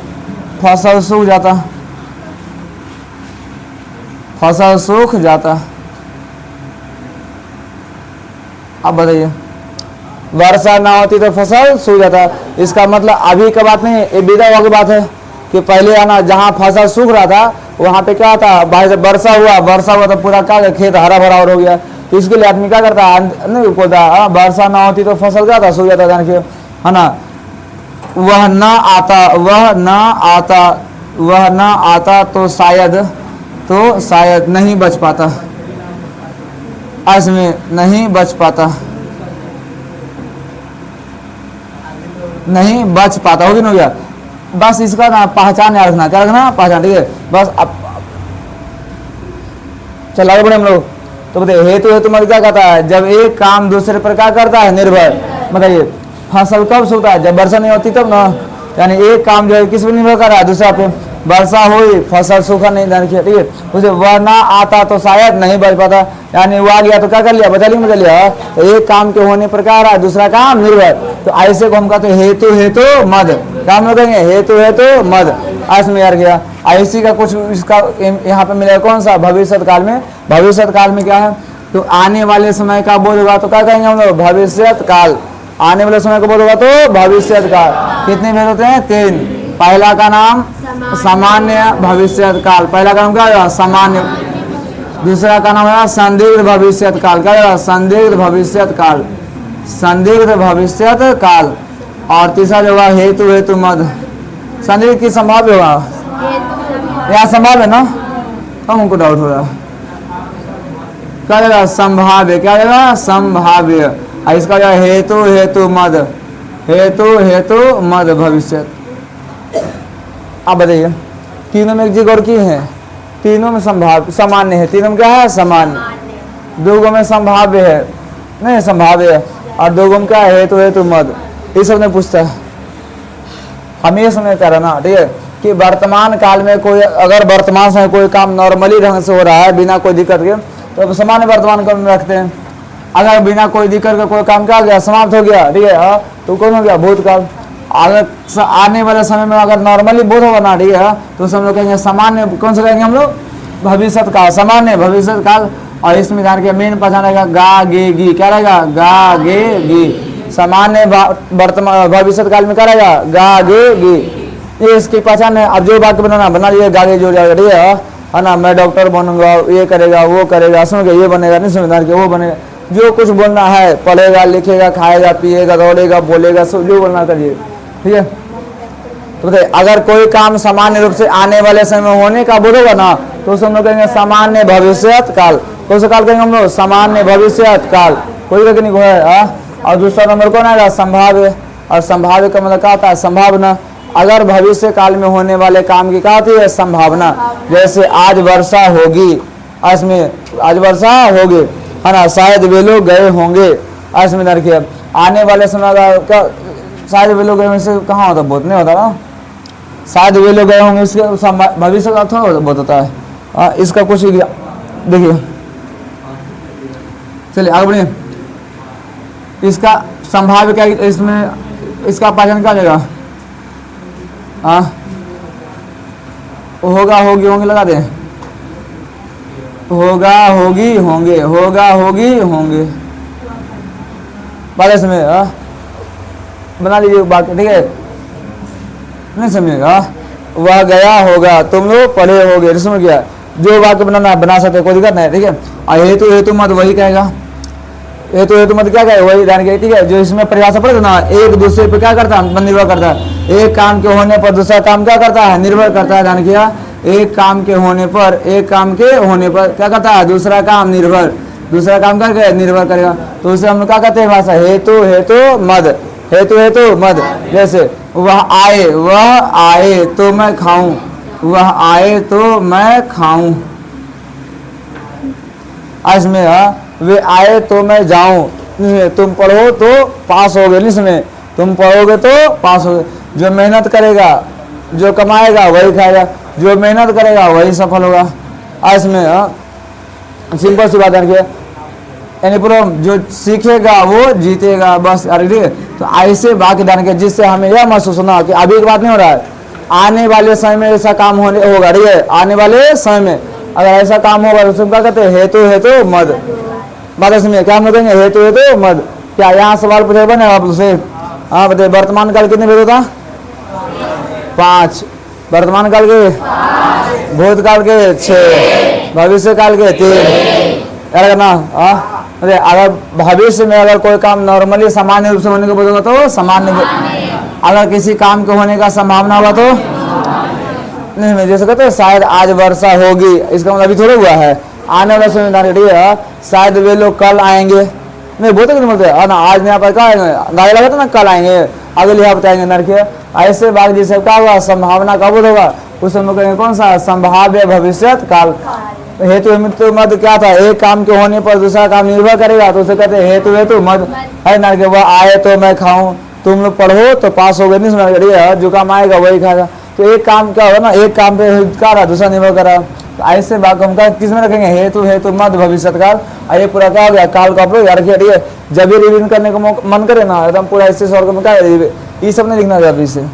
फसल सूख जाता। अब बताइए, वर्षा ना होती तो फसल सूख जाता, इसका मतलब अभी का बात नहीं है, ये बीता हुआ की बात है कि पहले आना जहाँ फसल सूख रहा था वहाँ पे क्या था, बाहर से वर्षा हुआ तो पूरा क्या खेत हरा भरा हो गया, तो इसके लिए आदमी क्या करता है, नहीं बोलता वर्षा ना होती तो फसल क्या था, सूख जाता, जानके है ना। वह ना आता तो शायद नहीं बच पाता, इसमें नहीं बच पाता, होगी ना, हो गया। बस इसका ना पहचान याद रखना, क्या रखना, पहचान, ठीक है। बस अब चल आगे बढ़े हम लोग। तो बताइए हेतु मत क्या कहता है, जब एक काम दूसरे पर क्या करता है, निर्भर। बताइए फसल कब सूखता है, जब वर्षा नहीं होती तब ना, यानी एक काम जो है किस पर निर्भर कर रहा है, दूसरा पे। वर्षा हुई फसल सूखा नहीं, ध्यान रखिए, ठीक है। उसे वह ना आता तो शायद नहीं बच पाता, यानी वो आ गया तो क्या कर लिया, बचा लिया। तो एक काम के होने पर क्या रहा है, दूसरा काम निर्भर, तो ऐसे को हम कहते हैं हेतु मद। क्या हम लोग कहेंगे, हेतु मद, इसमें यार गया। ऐसी का कुछ इसका यहाँ पे मिलेगा कौन सा, भविष्य काल में। भविष्य काल में क्या है, तो आने वाले समय का बोध होगा तो क्या कहेंगे हम लोग, भविष्य काल। आने वाले समय को बोध होगा तो भविष्य काल। कितने भेद होते हैं? 3। पहला का नाम सामान्य भविष्य काल, पहला का नाम क्या होगा? सामान्य। दूसरा का नाम है संदिग्ध भविष्य काल, क्या होगा? संदिग्ध भविष्य काल, संदिग्ध भविष्य काल। और तीसरा जो होगा हेतु हेतु मद। संदिग्ध की संभाव्य होगा, यहाँ संभाव्य है ना, हम उनको डाउट हो रहा है, क्या होगा? संभाव्य, क्या होगा? संभाव्य। और इसका जो हेतु हेतु मद, हेतु हेतु मद भविष्य। आप बताइए, तीनों में एक चीज और की है, तीनों में संभाव्य सामान्य है, तीनों में क्या है? सामान्य। दो गो में संभाव्य है, नहीं संभाव्य है, और दो गो में क्या है? हेतु हेतु मद। ये सब ने पूछता है, हम ये समझ कर रहे ना, ठीक है, कि वर्तमान काल में कोई अगर वर्तमान समय कोई काम नॉर्मली ढंग से हो रहा है बिना कोई दिक्कत के तो सामान्य वर्तमान काल में रखते हैं। अगर बिना कोई दिक्कत का कोई काम क्या हो गया? समाप्त हो गया, ठीक है, तो कौन हो गया? भूतकाल। अगर आने वाले समय में अगर नॉर्मली बोध होगा ना, ठीक है, तो हम लोग कहेंगे सामान्य। कौन सा कहेंगे हम लोग? भविष्य काल, सामान्य भविष्य काल। और इसमें ध्यान के मेन पहचान रहेगा गा गे गी, क्या रहेगा? गा गे गी। सामान्य वर्तमान भविष्य काल में क्या रहेगा? गा गे गी, ये इसकी पहचान है। अब जो वाक्य बनाना बना लीजिए, गा गे जो जाएगा, ठीक है ना, मैं डॉक्टर बनूंगा, ये करेगा वो करेगा, समझ गए, ये बनेगा, नहीं समझदार के वो बनेगा, जो कुछ बोलना है, पढ़ेगा लिखेगा खाएगा पिएगा दौड़ेगा बोलेगा, सब जो बोलना करिए, ठीक है। तो बताइए, अगर कोई काम सामान्य रूप से आने वाले समय में होने का बोध होगा ना, तो उसे हम लोग कहेंगे सामान्य भविष्य काल। कौन सा काल कहेंगे हम लोग? सामान्य भविष्य काल। कोई नहीं को है। और दूसरा नंबर कौन आएगा? संभाव्य। और संभाव्य का मतलब क्या होता है? संभावना। अगर भविष्य काल में होने वाले काम की क्या होती है? संभावना। जैसे आज वर्षा होगी, इसमें आज वर्षा होगी, है ना, शायद वे लोग गए होंगे, इसमें रखिए। आने वाले समय का शायद वे लोग गए से कहाँ होता? बहुत नहीं होता ना, शायद वे लोग गए होंगे, इसके भविष्य का थोड़ा बहुत होता है। इसका कुछ देखिए, चलिए आगे बढ़िए। इसका संभाव्य क्या, इसमें इसका पहचान क्या देगा? होगा होगी होंगे लगा दें, होगा होगी होंगे, होगा होगी होंगे, बात इसमें बना लीजिए बाकी, ठीक है, नहीं समझेगा। वह गया होगा, तुम लोग पढ़े होगे, इसमें क्या जो वाक्य बनाना बना सकते, कोई दिक्कत नहीं, ठीक है। और हेतु हेतु मत वही कहेगा, हेतु हेतु मत क्या कहे वही ध्यान के, ठीक है। जो इसमें परिभाषा पड़े ना, एक दूसरे पे क्या करता है? निर्भर करता है। एक काम के होने पर दूसरा काम क्या करता है? निर्भर करता है। ध्यान किया, एक काम के होने पर, एक काम के होने पर क्या करता है? दूसरा काम निर्भर, दूसरा काम करके निर्भर करेगा। तो उसे हम क्या कहते हैं भाषा? हेतु हेतु मद, हेतु हेतु मद। जैसे वह आए तो मैं खाऊं, वह आए तो मैं खाऊं। इसमें वे आए तो मैं जाऊं, तुम पढ़ो तो पास होगे, नहीं सुने, तुम पढ़ोगे तो पास होगे। जो मेहनत करेगा, जो कमाएगा वही खाएगा, जो मेहनत करेगा वही सफल होगा। इसमें सिंपल सी बात है, यानी पूरा जो सीखेगा वो जीतेगा, बस। अरे ठीक है, तो ऐसे वाक्य दान के जिससे हमें यह महसूस होना कि अभी की बात नहीं हो रहा है, आने वाले समय में ऐसा काम होने होगा, ठीक है। आने वाले समय में अगर ऐसा काम होगा तो क्या कहते हैं? हेतु हेतु मद। बात इसमें क्या हम लोग कहेंगे? हेतु हेतु मद। क्या यहाँ सवाल पूछे बने आप से? हाँ बताइए, वर्तमान काल कितने भेद होता? 5। वर्तमान काल के 5, भूतकाल के 6, भविष्य काल के 3। अरे ना अगर भविष्य में अगर कोई काम नॉर्मली सामान्य रूप से होने को बोलेगा तो सामान्य, अगर किसी काम के होने का संभावना होगा तो नहीं, जैसे कहते हैं शायद आज वर्षा होगी, इसका मतलब अभी थोड़ा हुआ है, आने वाले समय में शायद वे लोग कल आएंगे, नहीं बोलते नहीं बोलते, ना आज नहीं पर क्या आएंगे, गाड़ी लगाते ना कल आएंगे, अगले हफ्ते आएंगे नरके। ऐसे बात जिससे क्या होगा? संभावना का बोध होगा, उस हम लोग कहेंगे कौन सा? संभाव्य भविष्य काल। हेतु मृत्यु मद क्या था? एक काम के होने पर दूसरा काम निर्भर करेगा, तो उसे कहते हैं हेतु हेतु मद है ना। कि वह आए तो मैं खाऊं, तुम लोग पढ़ो तो पास हो गए, नहीं सुना, जो काम आएगा वही खाएगा। तो एक काम क्या होगा ना, एक काम पे कर रहा दूसरा निर्भर कर रहा, तो ऐसे बात हम का किस में रखेंगे? हेतु हेतु मद भविष्य काल। और ये पूरा क्या हो गया? काल का आप लोग यार रखिए, जब भी रिवीजन करने को मन करे ना एकदम पूरा ऐसे सॉल्व में क्या ये सब नहीं लिखना जब इसे,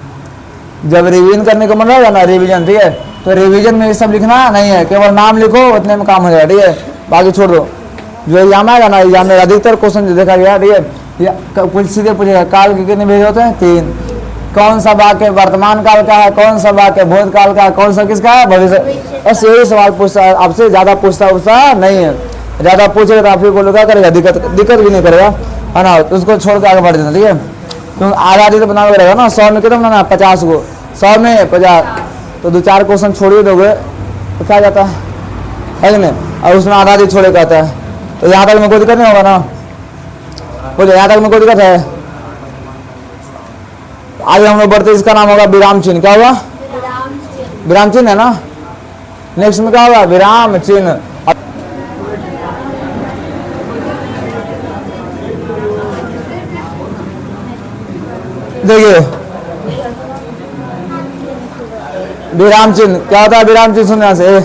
जब रिवीजन करने को मन रहेगा ना रिवीजन, ठीक है, तो रिवीजन में ये सब लिखना नहीं है, केवल नाम लिखो उतने में काम हो जाएगा, ठीक है, बाकी छोड़ दो। जो एग्जाम आएगा ना, एग्जाम में अधिकतर क्वेश्चन जो देखा गया, ठीक है, या कुछ सीधे पूछेगा काल के कितने भेद होते हैं? 3। कौन सा वाक्य वर्तमान काल का है, कौन सा वाक्य भूतकाल का है, कौन सा किसका है? भविष्य। बस यही सवाल पूछता है आपसे, ज्यादा पूछता नहीं है। ज्यादा पूछेगा तो आप ही को क्या करेगा? दिक्कत भी नहीं करेगा, है ना। तो उसको छोड़ के आगे बढ़ देना, ठीक है। क्योंकि आधा तो बनाना रहेगा ना। 100 में कितना बनाना? 50 को। 100 में 50, तो 2-4 क्वेश्चन छोड़ दोगे तो क्या जाता है कि नहीं? और उसमें आधा ही छोड़े कहता है, तो यहाँ तक में कोई दिक्कत नहीं होगा ना। बोलिए यहाँ तक में कोई दिक्कत है? आगे हम लोग बढ़ते, इसका नाम होगा विराम चिन्ह। क्या होगा? विराम चिन्ह है ना। नेक्स्ट में क्या होगा? विराम चिन्ह। देखिए विराम चिन्ह क्या होता है? विराम चिन्ह सुनने से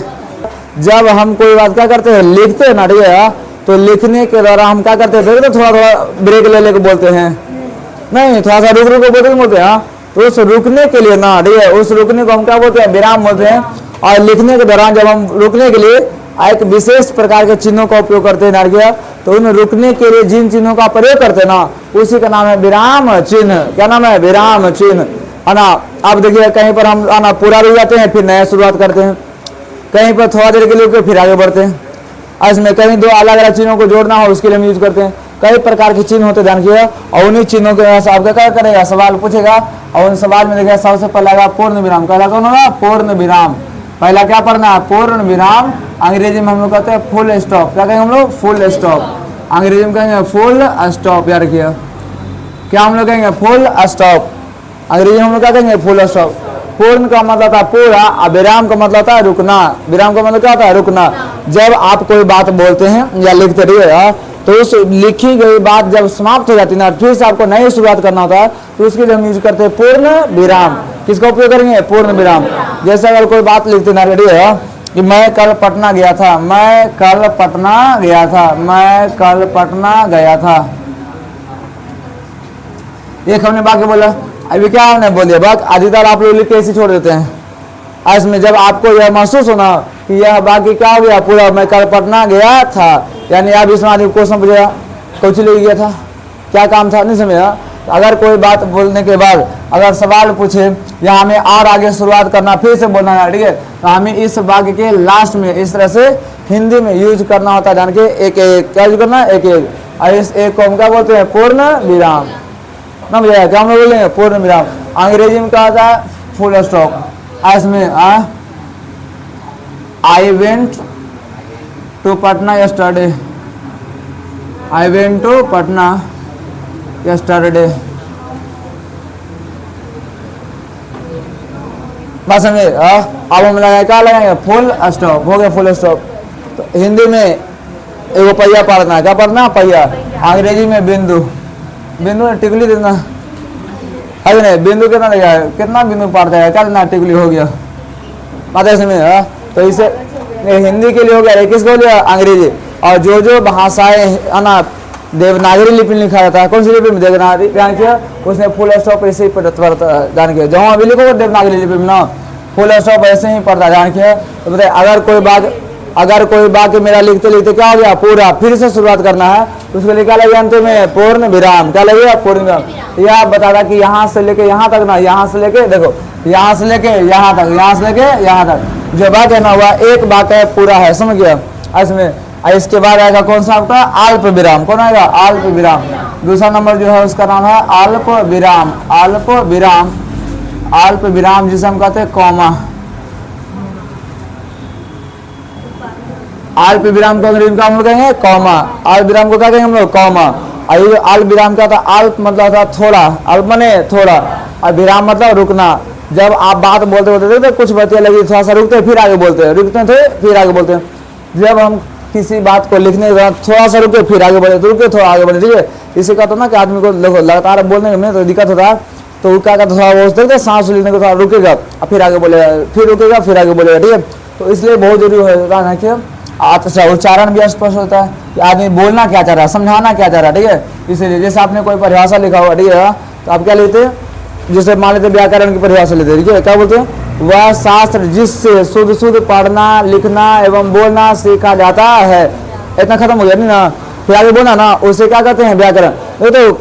जब हम कोई बात क्या करते हैं? लिखते हैं ना, ठीक है। तो लिखने के दौरान हम क्या करते हैं? तो थोड़ा थोड़ा ब्रेक ले लेके बोलते हैं, नहीं थोड़ा सा रुक रुक बोलते हैं। तो उस रुकने के लिए ना, ठीक है, उस रुकने को हम क्या बोलते हैं? विराम बोलते हैं। और लिखने के दौरान जब हम रुकने के लिए एक विशेष प्रकार के चिन्हों का उपयोग करते हैं ना, तो उन रुकने के लिए जिन चिन्हों का प्रयोग करते हैं ना, उसी का नाम है विराम चिन्ह। क्या नाम है? विराम चिन्ह, है ना। अब देखिए कहीं पर हम आना पूरा रुक जाते हैं, फिर नया शुरुआत करते हैं। कहीं पर थोड़ा देर के लिए फिर आगे बढ़ते हैं। इसमें कहीं 2 अलग अलग चिन्हों को जोड़ना हो उसके लिए हम यूज करते हैं। कई प्रकार के चिन्ह होते हैं, ध्यान रखिएगा। और उन्हीं चिन्हों के वजह से आपका क्या करेगा? सवाल पूछेगा। और उन सवाल में देखिए सबसे पहला आएगा पूर्ण विराम। पहला कौन होगा? पूर्ण विराम। पहला क्या पढ़ना है? पूर्ण विराम। अंग्रेजी में हम लोग कहते हैं फुल स्टॉप। क्या कहेंगे हम लोग? Full stop. अंग्रेजी में कहेंगे फुल स्टॉप। याद रखिए क्या हम लोग कहेंगे? Full stop. अंग्रेजी में हम लोग क्या कहेंगे? Full stop. पूर्ण का मतलब था पूरा, और विराम का मतलब था रुकना। विराम का मतलब क्या होता है? रुकना। जब आप कोई बात बोलते हैं या लिखते रहिए, तो उस लिखी गई बात जब समाप्त हो जाती है ना, फिर से आपको नई शुरुआत करना होता है, तो उसके लिए हम यूज करते हैं पूर्ण विराम। किसका उपयोग करेंगे? पूर्ण विराम। जैसे अगर कोई बात लिखते ना, रेडी है कि मैं कल पटना गया था, मैं कल पटना गया था, मैं कल पटना गया था। एक हमने वाक्य बोला, अभी क्या हमने बोलिए बात अधिकतर आप लोग लिख के ऐसे छोड़ देते हैं। इसमें जब आपको यह महसूस होना कि यह वाक्य क्या हो गया पूरा, मैं कल पटना गया था, यानी आप इसमें आदमी क्वेश्चन पूछेगा कुछ ले गया था, क्या काम था, नहीं समझा। तो अगर कोई बात बोलने के बाद अगर सवाल पूछे या हमें और आगे शुरुआत करना, फिर से बोलना है, ठीक है, तो हमें इस वाक्य के लास्ट में इस तरह से हिंदी में यूज करना होता है। जान के एक एक क्या यूज करना है? एक एक। और इस एक को हम क्या बोलते हैं? पूर्ण विराम। ना भैया क्या हम लोग बोलेंगे? पूर्ण विराम। अंग्रेजी में क्या होता है? Full stop. इसमें I went to Patna yesterday, I went to Patna yesterday. बस समझे। अब हम लगाए क्या लगाएंगे? Full stop. हो गया फुल स्टॉप। तो हिंदी में एगो पहिया पढ़ना है। क्या पढ़ना? पहिया। अंग्रेजी में बिंदु। बिंदु टिकली देना है कि नहीं? बिंदु कितना लगा है? कितना बिंदु पढ़ता है? क्या देना? टिकली। हो गया बात है समझे। तो इसे हिंदी के लिए हो गया, किसको हो गया? अंग्रेजी। और जो जो भाषाएं ना देवनागरी लिपि में लिखा जाता है, कौन सी लिपि में? देवनागरी। उसने फुल स्टॉप ऐसे ही पढ़ता जान के, जहाँ अभी लिखोगे देवनागरी लिपि में ना फुल स्टॉप ऐसे ही पढ़ता जान के। तो बताइए अगर कोई वाक्य मेरा लिखते लिखते क्या हो गया पूरा, फिर से शुरुआत करना है, तो उसके लिए क्या लगेगा अंत में? पूर्ण विराम। क्या लगेगा? पूर्ण विराम। यह बता रहा कि यहाँ से लेके यहाँ तक ना, यहाँ से लेके देखो, यहाँ से लेके यहाँ तक, यहाँ से लेके यहाँ तक जो वाक्य ना हुआ एक वाक्य पूरा है, समझ गया। इसमें इसके बाद आएगा कौन सा आपका? अल्प विराम। कौन आएगा? अल्प विराम। दूसरा नंबर जो है उसका नाम है अल्प विराम। अल्प विराम, अल्प विराम जिसे हम कहते हैं कॉमा। अल्प विराम को अंग्रेजी में हम लोग कहेंगे कॉमा। अल्प विराम को क्या कहेंगे हम लोग? कॉमा। और अल्प विराम क्या था? अल्प मतलब होता है थोड़ा, अल्प माने थोड़ा, और विराम मतलब रुकना। जब आप बात बोलते होते थे कुछ बतिया लगी, थोड़ा सा रुकते फिर आगे बोलते हैं, रुकते थे फिर आगे बोलते हैं। जब हम किसी बात को लिखने के बाद थोड़ा सा रुके फिर आगे बढ़े, तो रुके थोड़ा आगे बढ़े, ठीक है। इसे कहता ना कि आदमी को लगातार बोलने में तो दिक्कत होता है, तो क्या कहता थोड़ा वो देखते सांस लेने को थोड़ा रुकेगा, फिर आगे बोलेगा, फिर रुकेगा, फिर आगे बोलेगा, ठीक है। तो इसलिए बहुत जरूरी होता है कि अच्छा उच्चारण भी स्पष्ट होता है कि आदमी बोलना क्या चाह रहा है, समझाना क्या चाह रहा है, ठीक है। इसीलिए जैसे आपने कोई परिभाषा लिखा हुआ, ठीक है, तो आप क्या लेते हैं? जैसे मान लेते व्याकरण की परिभाषा लेते हैं, ठीक है। क्या बोलते हैं? वह शास्त्र जिससे शुद्ध शुद्ध पढ़ना लिखना एवं बोलना सीखा जाता है। इतना खत्म हो गया नहीं ना, फिर आगे बोलना ना, उसे क्या कहते हैं? व्याकरण। ये तो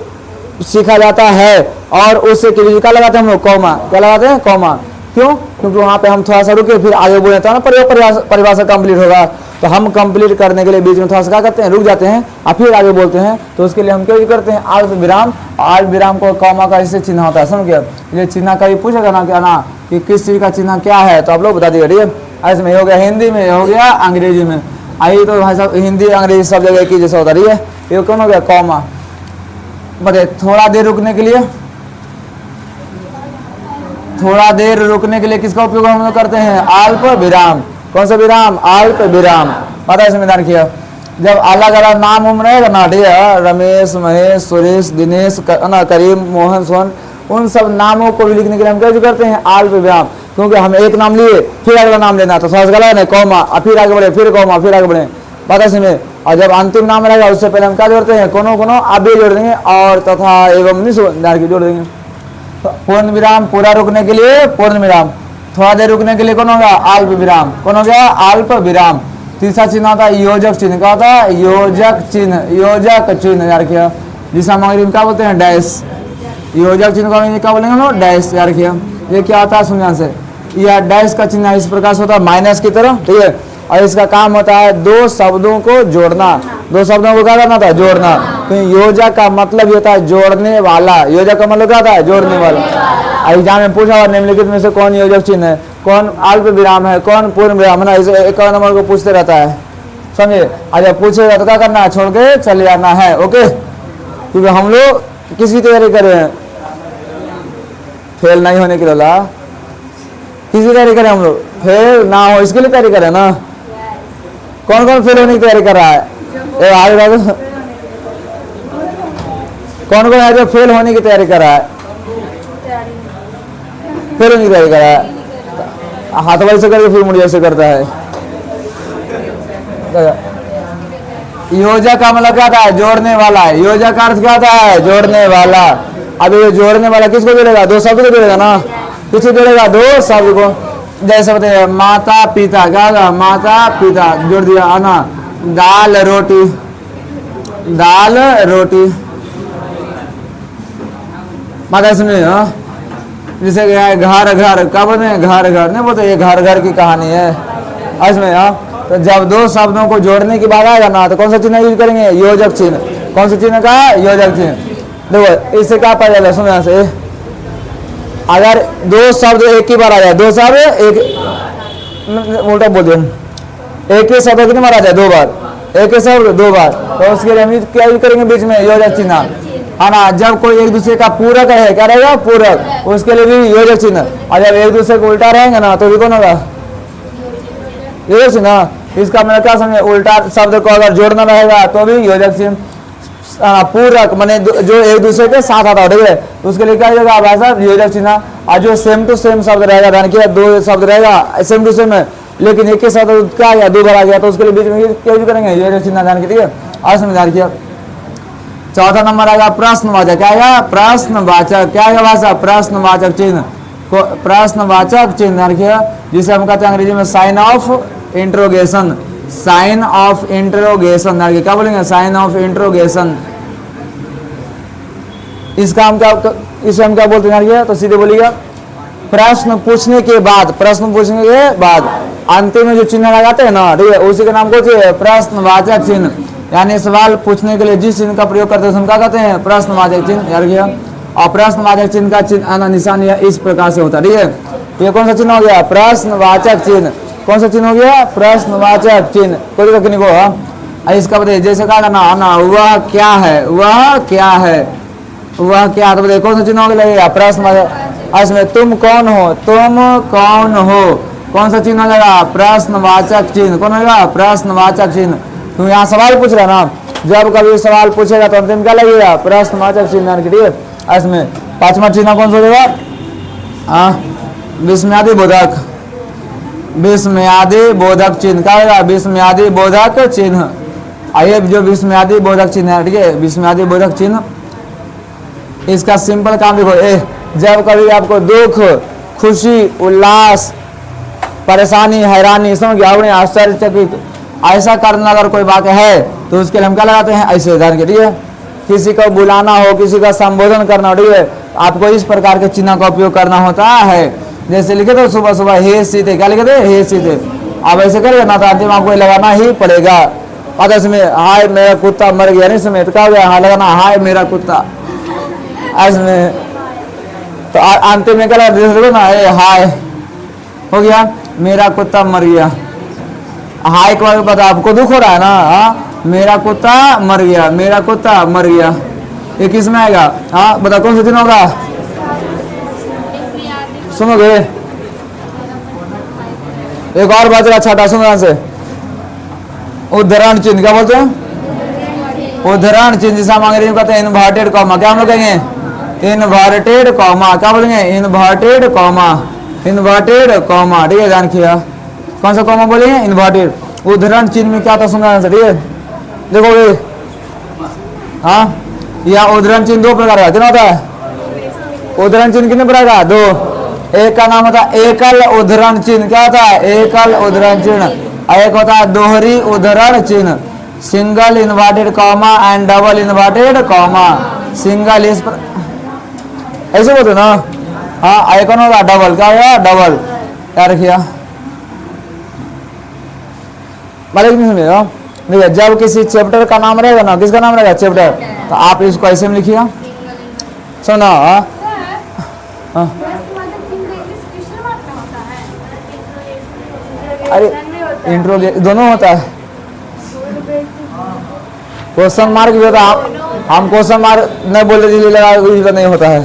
सीखा जाता है और उससे क्या लगाते हैं हम लोग, कॉमा। क्या लगाते हैं, कॉमा। क्यों? क्योंकि वहां पे हम थोड़ा सा रुके फिर आगे बोले तो ना परिभाषा कंप्लीट होगा। तो हम कंप्लीट करने के लिए बीच में थोड़ा सा क्या करते हैं, रुक जाते हैं और फिर आगे बोलते हैं। तो उसके लिए हम क्या करते हैं, अल्प विराम। अल्प विराम को कॉमा का इससे चिन्ह होता है, समझ गया। ये चिन्ह कभी पूछेगा ना क्या ना कि किस चीज का चिन्ह क्या है, तो आप लोग बता दीजिए। ठीक है, इसमें हो गया हिंदी में, हो गया अंग्रेजी में। आई तो भाई साहब हिंदी अंग्रेजी सब जगह की जैसा होता है। ठीक है, ये कौन हो गया, कॉमा। बताइए, थोड़ा देर रुकने के लिए, थोड़ा देर रुकने के लिए किसका उपयोग हम लोग करते हैं, अल्प विराम। कौन सा विराम, अल्प विराम। पता संविधान किया, जब अलग अलग नाम उम रहेगा ना, ठीक है, रमेश, महेश, सुरेश, दिनेश, करीम, मोहन, सोहन, उन सब नामों को भी लिखने के लिए हम क्या करते हैं, अल्प विराम। क्योंकि हम एक नाम लिए फिर अगला नाम लेना तो समझ गया ना, कॉमा, फिर आगे बढ़े, फिर कॉमा, फिर आगे बढ़े। पता समझे। और जब अंतिम नाम रहेगा उससे पहले हम क्या जोड़ते हैं, कोनो कोनो अब जोड़ देंगे और तथा एवं निश्चित जोड़ देंगे। पूर्ण विराम, पूरा रुकने के लिए पूर्ण विराम, थोड़ा देर रुकने के लिए कौन होगा, अल्प विराम। कौन हो गया, अल्प विराम। तीसरा चिन्ह होता है योजक चिन्ह। क्या होता है, योजक चिन्ह। योजक चिन्ह यार किया, जिसे हम अंग्रेजी में क्या बोलते हैं, डैश। योजक चिन्ह को क्या बोलेंगे हम लोग, डैश यार किया। ये क्या होता है सुनिया से, यह डैश का चिन्ह इस प्रकार से होता है, माइनस की तरह। ठीक है, और इसका काम होता है दो शब्दों को जोड़ना। दो शब्दों को क्या करना था, जोड़ना। तो योजक का मतलब होता है जोड़ने वाला। योजक का मतलब क्या होता है, जोड़ने वाला। एग्जाम में पूछा हुआ निम्नलिखित में से कौन योजक चिन्ह है, कौन अल्प विराम है, कौन पूर्ण विराम है ना, इसे एक नंबर को पूछते रहता है, समझे। और जब पूछेगा तो क्या करना है, छोड़ के चले जाना है। ओके, क्योंकि हम लोग किसकी तैयारी कर रहे हैं, फेल नहीं होने के लिए। किसकी तैयारी करें हम लोग, फेल ना हो इसके लिए तैयारी करें ना। कौन कौन फेल होने की तैयारी कर रहा है, कौन कौन है जो फेल होने की तैयारी कर रहा है, फेल होने की तैयारी कर रहा है, हाथ वाले से करके फिर मुड़िया से करता है। योजक का मतलब क्या था, जोड़ने वाला है। योजक का अर्थ क्या था है, जोड़ने वाला। अब ये जोड़ने वाला किसको जोड़ेगा, दो शब्द को जोड़ेगा ना। किसको जोड़ेगा, दो शब्द को। जैसे बताइए माता पिता, क्या होगा, माता पिता जोड़ दिया आना, दाल रोटी, दाल रोटी। माता सुनिए, जैसे घर घर, क्या बोलते हैं, घर घर नहीं बोलते, ये घर घर की कहानी है इसमें। तो जब दो शब्दों को जोड़ने की बात आएगा ना, तो कौन सा चिन्ह यूज करेंगे, योजक चिन्ह। कौन सा चिन्ह का, योजक चिन्ह। देखो इससे क्या पता चला, सुनो से, अगर दो शब्द एक ही बार आ जाए, दो शब्द एक, उल्टा बोल दो, एक ही शब्द कितनी बार आ जाए, दो बार, एक ही शब्द दो बार, तो उसके लिए हम क्या यूज करेंगे, बीच में योजक चिन्ह, है ना। जब कोई एक दूसरे का पूरक है, क्या रहेगा, पूरक, उसके लिए भी योजक चिन्ह। और जब एक दूसरे को उल्टा रहेंगे ना, तो भी कौन होगा, योजक चिन्ह। इसका मतलब क्या समझे, उल्टा शब्द को अगर जोड़ना रहेगा तो भी योजक चिन्ह। पूरक माने जो एक दूसरे के साथ आता है, ठीक है, उसके लिए क्या होगा भाई साहब, योजक चिन्ह। और जो सेम टू सेम शब्द रहेगा, ध्यान किया, दो शब्द रहेगा सेम टू सेम है, लेकिन एक के साथ क्या आ गया, दो बार आ गया, तो उसके लिए बीच में क्या यूज करेंगे, योजक चिन्ह, ध्यान की। ठीक है, आज समझ ध्यान किया। चौथा नंबर आएगा प्रश्नवाचक। क्या आएगा, प्रश्नवाचक। क्या आएगा भाषा, प्रश्नवाचक चिन्ह। प्रश्नवाचक चिन्ह ध्यान किया, जिसे हम कहते हैं अंग्रेजी में sign of interrogation. Sign of interrogation, क्या बोलेंगे, साइन ऑफ इंट्रोगेशन। इसका हम क्या, इसे हम क्या बोलते हैं, तो सीधे बोलिएगा, प्रश्न पूछने के बाद, प्रश्न पूछने के बाद अंतिम में जो चिन्ह लगाते हैं ना, ठीक है, उसी के नाम को प्रश्नवाचक चिन्ह। यानी सवाल पूछने के लिए जिस चिन्ह का प्रयोग करते हैं हम क्या कहते हैं, प्रश्नवाचक चिन्ह। यार गया। और प्रश्नवाचक चिन्ह का चिन्ह निशान इस प्रकार से होता है, ठीक है। ये कौन सा चिन्ह हो गया, प्रश्नवाचक चिन्ह। कौन सा चिन्ह हो गया, प्रश्नवाचक चिन्ह। कोई तकनीक हो, इसका बताइए, जैसे कहा ना, वह क्या है, वह क्या है, वह क्या, तो बताइए कौन सा चिन्ह हो गया, प्रश्नवाचक। इसमें तुम कौन हो, तुम कौन हो, कौन सा चिन्ह हो जाएगा, प्रश्नवाचक चिन्ह। कौन होगा, प्रश्नवाचक चिन्ह। तुम यहाँ सवाल पूछ रहे ना, जब कभी सवाल पूछेगा तो अंतिम क्या लगेगा, प्रश्नवाचक चिन्ह। ठीक है, इसमें पांचवा चिन्ह कौन सा होगा, विस्मयादि बोधक। विस्मयादि बोधक चिन्ह क्या होगा, विस्मयादि बोधक चिन्ह। आइए, जो विस्मयादि बोधक चिन्ह है, ठीक है, विस्मयादि बोधक चिन्ह, इसका सिंपल काम देखो। जब कभी आपको दुख, खुशी, उल्लास, परेशानी, हैरानी, समझ गया आपने, आश्चर्यचकित, ऐसा करना अगर कोई बात है तो उसके लिए हम क्या लगाते हैं, ऐसे उदाहरण के। ठीक है, किसी को बुलाना हो, किसी का संबोधन करना हो, ठीक है, आपको इस प्रकार के चिन्ह का उपयोग करना होता है। जैसे लिखे थे सुबह सुबह हे सीते, क्या लिखे थे, हे सीते। आप ऐसे करेंगे ना तो अंतिम आपको लगाना ही पड़ेगा। और इसमें हाय मेरा कुत्ता मर गया, नहीं इसमें तो क्या हो गया, हाँ लगाना हाय मेरा कुत्ता इसमें। तो अंतिम में क्या लगा ना, हाय हो गया, मेरा कुत्ता मर गया। हाय को बता, आपको दुख हो रहा है ना, हाँ मेरा कुत्ता मर गया, मेरा कुत्ता मर गया। ये किस में आएगा, हाँ बता कौन सा दिन होगा, सुनोगे। एक और बात रहा छठा, सुनो यहाँ से, उदाहरण चिन्ह, क्या बोलते हैं, उदाहरण चिन्ह, जिसे हम अंग्रेजी में कहते हैं इन्वर्टेड कॉमा। क्या हम लोग कहेंगे, इन्वर्टेड कॉमा। क्या बोलेंगे, इन्वर्टेड कॉमा, इन्वर्टेड कॉमा, ठीक है, ध्यान किया। कौन सा कॉमा बोलेंगे, इन्वर्टेड। उदाहरण चिन्ह में क्या था, सुना, ठीक है, देखोगे, हाँ या उदाहरण चिन्ह दो प्रकार का, कितना होता है, उदाहरण चिन्ह कितने प्रकार का, दो। एक का नाम होता है एकल उदाहरण चिन्ह, क्या होता है, एकल उदाहरण चिन्ह। एक होता है दोहरी उदाहरण चिन्ह, single inverted comma and double inverted comma. Single इस पर ऐसे बोलते ना, हाँ एक होता है डबल, क्या होगा, डबल, क्या रखिए देखिए। जब किसी चैप्टर का नाम रहेगा ना, किसका नाम रहेगा, चैप्टर, तो आप इसको ऐसे में लिखिए, सुनो। अरे इंट्रोगे दोनों होता है, क्वेश्चन मार्क भी होता है। हम क्वेश्चन मार्क नहीं बोलते लगा, नहीं होता है,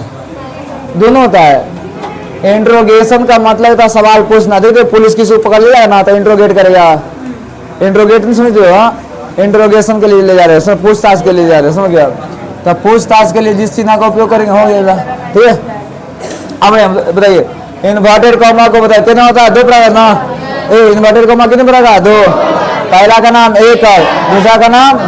दोनों होता है। इंट्रोगेशन का मतलब था सवाल पूछना, देखिए पुलिस किसी को पकड़ लिया ना तो इंट्रोगेट करेगा, इंट्रोगेट नहीं समझते हो, इंट्रोगेशन के लिए ले जा रहे हैं, पूछताछ के लिए जा रहे हैं, समझ गया। तो पूछताछ के लिए जिस चिन्ह का उपयोग करेंगे हो जाएगा, ठीक है। अब बताइए इन्वर्टेड कॉमा को बताइए कितना होता है, दो प्रकार ना, इन्वर्टेड कॉमा कितने प्रकार का, दो। पहला का नाम एकल, दूसरा का नाम,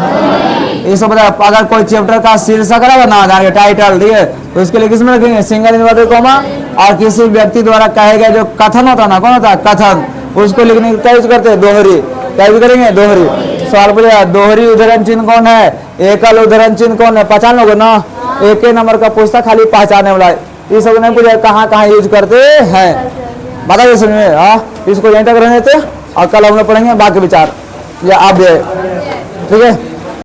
ये सब बताया। अगर कोई चैप्टर का शीर्षक रहेगा ना, टाइटल, ठीक है, तो उसके लिए किसमें रखेंगे, सिंगल इन्वर्टेड कॉमा। और किसी व्यक्ति द्वारा कहे गए जो कथन होता है ना, कौन होता है, कथन, उसको लिखने क्या यूज करते हैं, दोहरी, क्या यूज करेंगे, दोहरी। सवाल पूछेगा दोहरी उदाहरण चिन्ह कौन है, एकल उदाहरण चिन्ह कौन है, पहचान लोगे ना, एक ही नंबर का पूछता, खाली पहचाने वाला है, ये सब नहीं पूछा कहाँ कहाँ यूज करते हैं, बताइए समझ। हाँ इसको यहीं तक रहने देते और कल हम लोग पढ़ेंगे बाकी विचार, या आप भी, ठीक है।